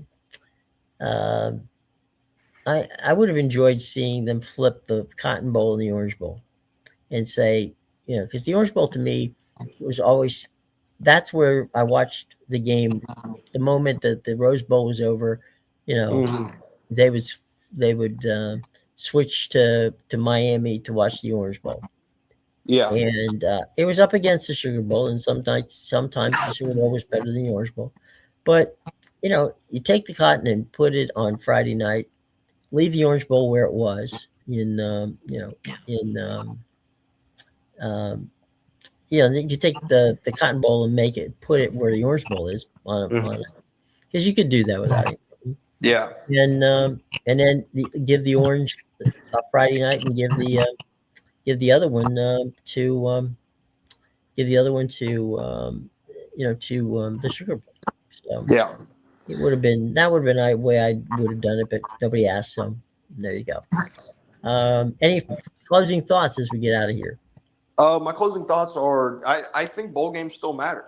I would have enjoyed seeing them flip the Cotton Bowl and the Orange Bowl, and say, because the Orange Bowl to me was always. That's where I watched the game. The moment that the Rose Bowl was over, Mhm. they would switch to Miami to watch the Orange Bowl. Yeah. And it was up against the Sugar Bowl, and sometimes the Sugar Bowl was better than the Orange Bowl. But you take the Cotton and put it on Friday night, leave the Orange Bowl where it was you take the Cotton Bowl and put it where the Orange Bowl is on it, because you could do that without it. Yeah. And then give the Orange Friday night, and give the other one to the Sugar Bowl. So Yeah. that would have been the way I would have done it, but nobody asked, so there you go. Any closing thoughts as we get out of here? My closing thoughts are: I think bowl games still matter.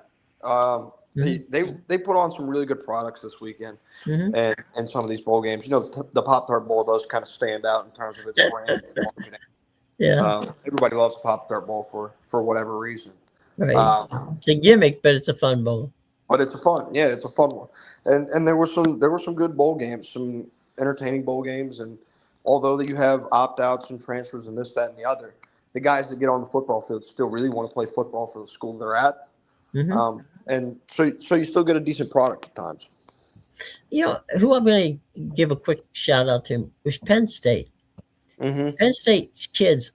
They put on some really good products this weekend, and some of these bowl games. The Pop-Tart Bowl does kind of stand out in terms of its brand and marketing. Yeah, Everybody loves Pop-Tart Bowl for whatever reason. right. It's a gimmick, but it's a fun bowl. But it's a fun one. And there were some good bowl games, some entertaining bowl games, and although that you have opt-outs and transfers and this, that, and the other, the guys that get on the football field still really want to play football for the school they're at. And so you still get a decent product at times. Who I'm going to give a quick shout out to was Penn State. Penn State's kids,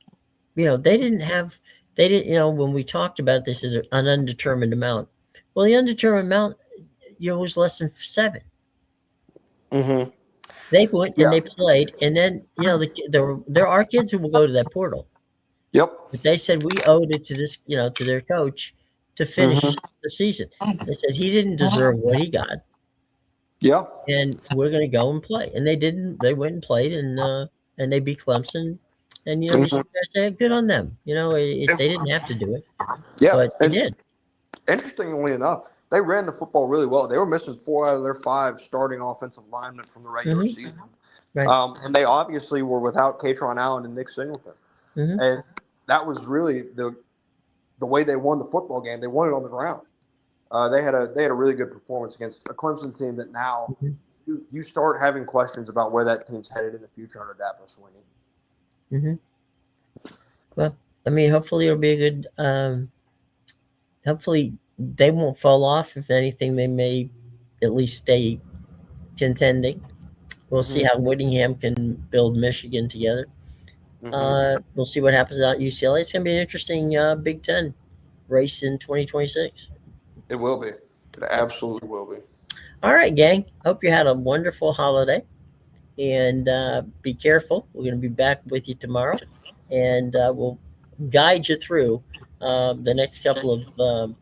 they didn't, when we talked about this as an undetermined amount. Well, the undetermined amount, was less than 7. They went and they played, and then there are kids who will go to that portal. Yep. But they said we owed it to this, to their coach to finish the season. They said he didn't deserve what he got. Yeah. And we're going to go and play, and they didn't. They went and played, and they beat Clemson, and you say good on them. They didn't have to do it. Yeah, but they did. Interestingly enough, they ran the football really well. They were missing 4 out of their 5 starting offensive linemen from the regular season. Right. And they obviously were without Katron Allen and Nick Singleton. And that was really the way they won the football game. They won it on the ground. They had a really good performance against a Clemson team that now you start having questions about where that team's headed in the future under Dabo Swinney. Well, I mean, hopefully it'll be a good. Hopefully they won't fall off. If anything, they may at least stay contending. We'll see how Whittingham can build Michigan together. We'll see what happens out at UCLA. It's going to be an interesting Big Ten race in 2026. It will be. It absolutely will be. All right, gang. Hope you had a wonderful holiday, and be careful. We're going to be back with you tomorrow, and we'll guide you through the next couple of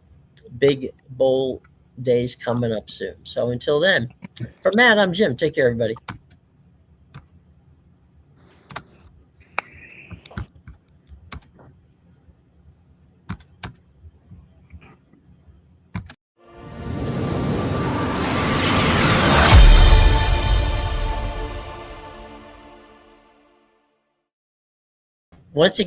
big bowl days coming up soon. So until then, for Matt, I'm Jim. Take care, everybody. Once again,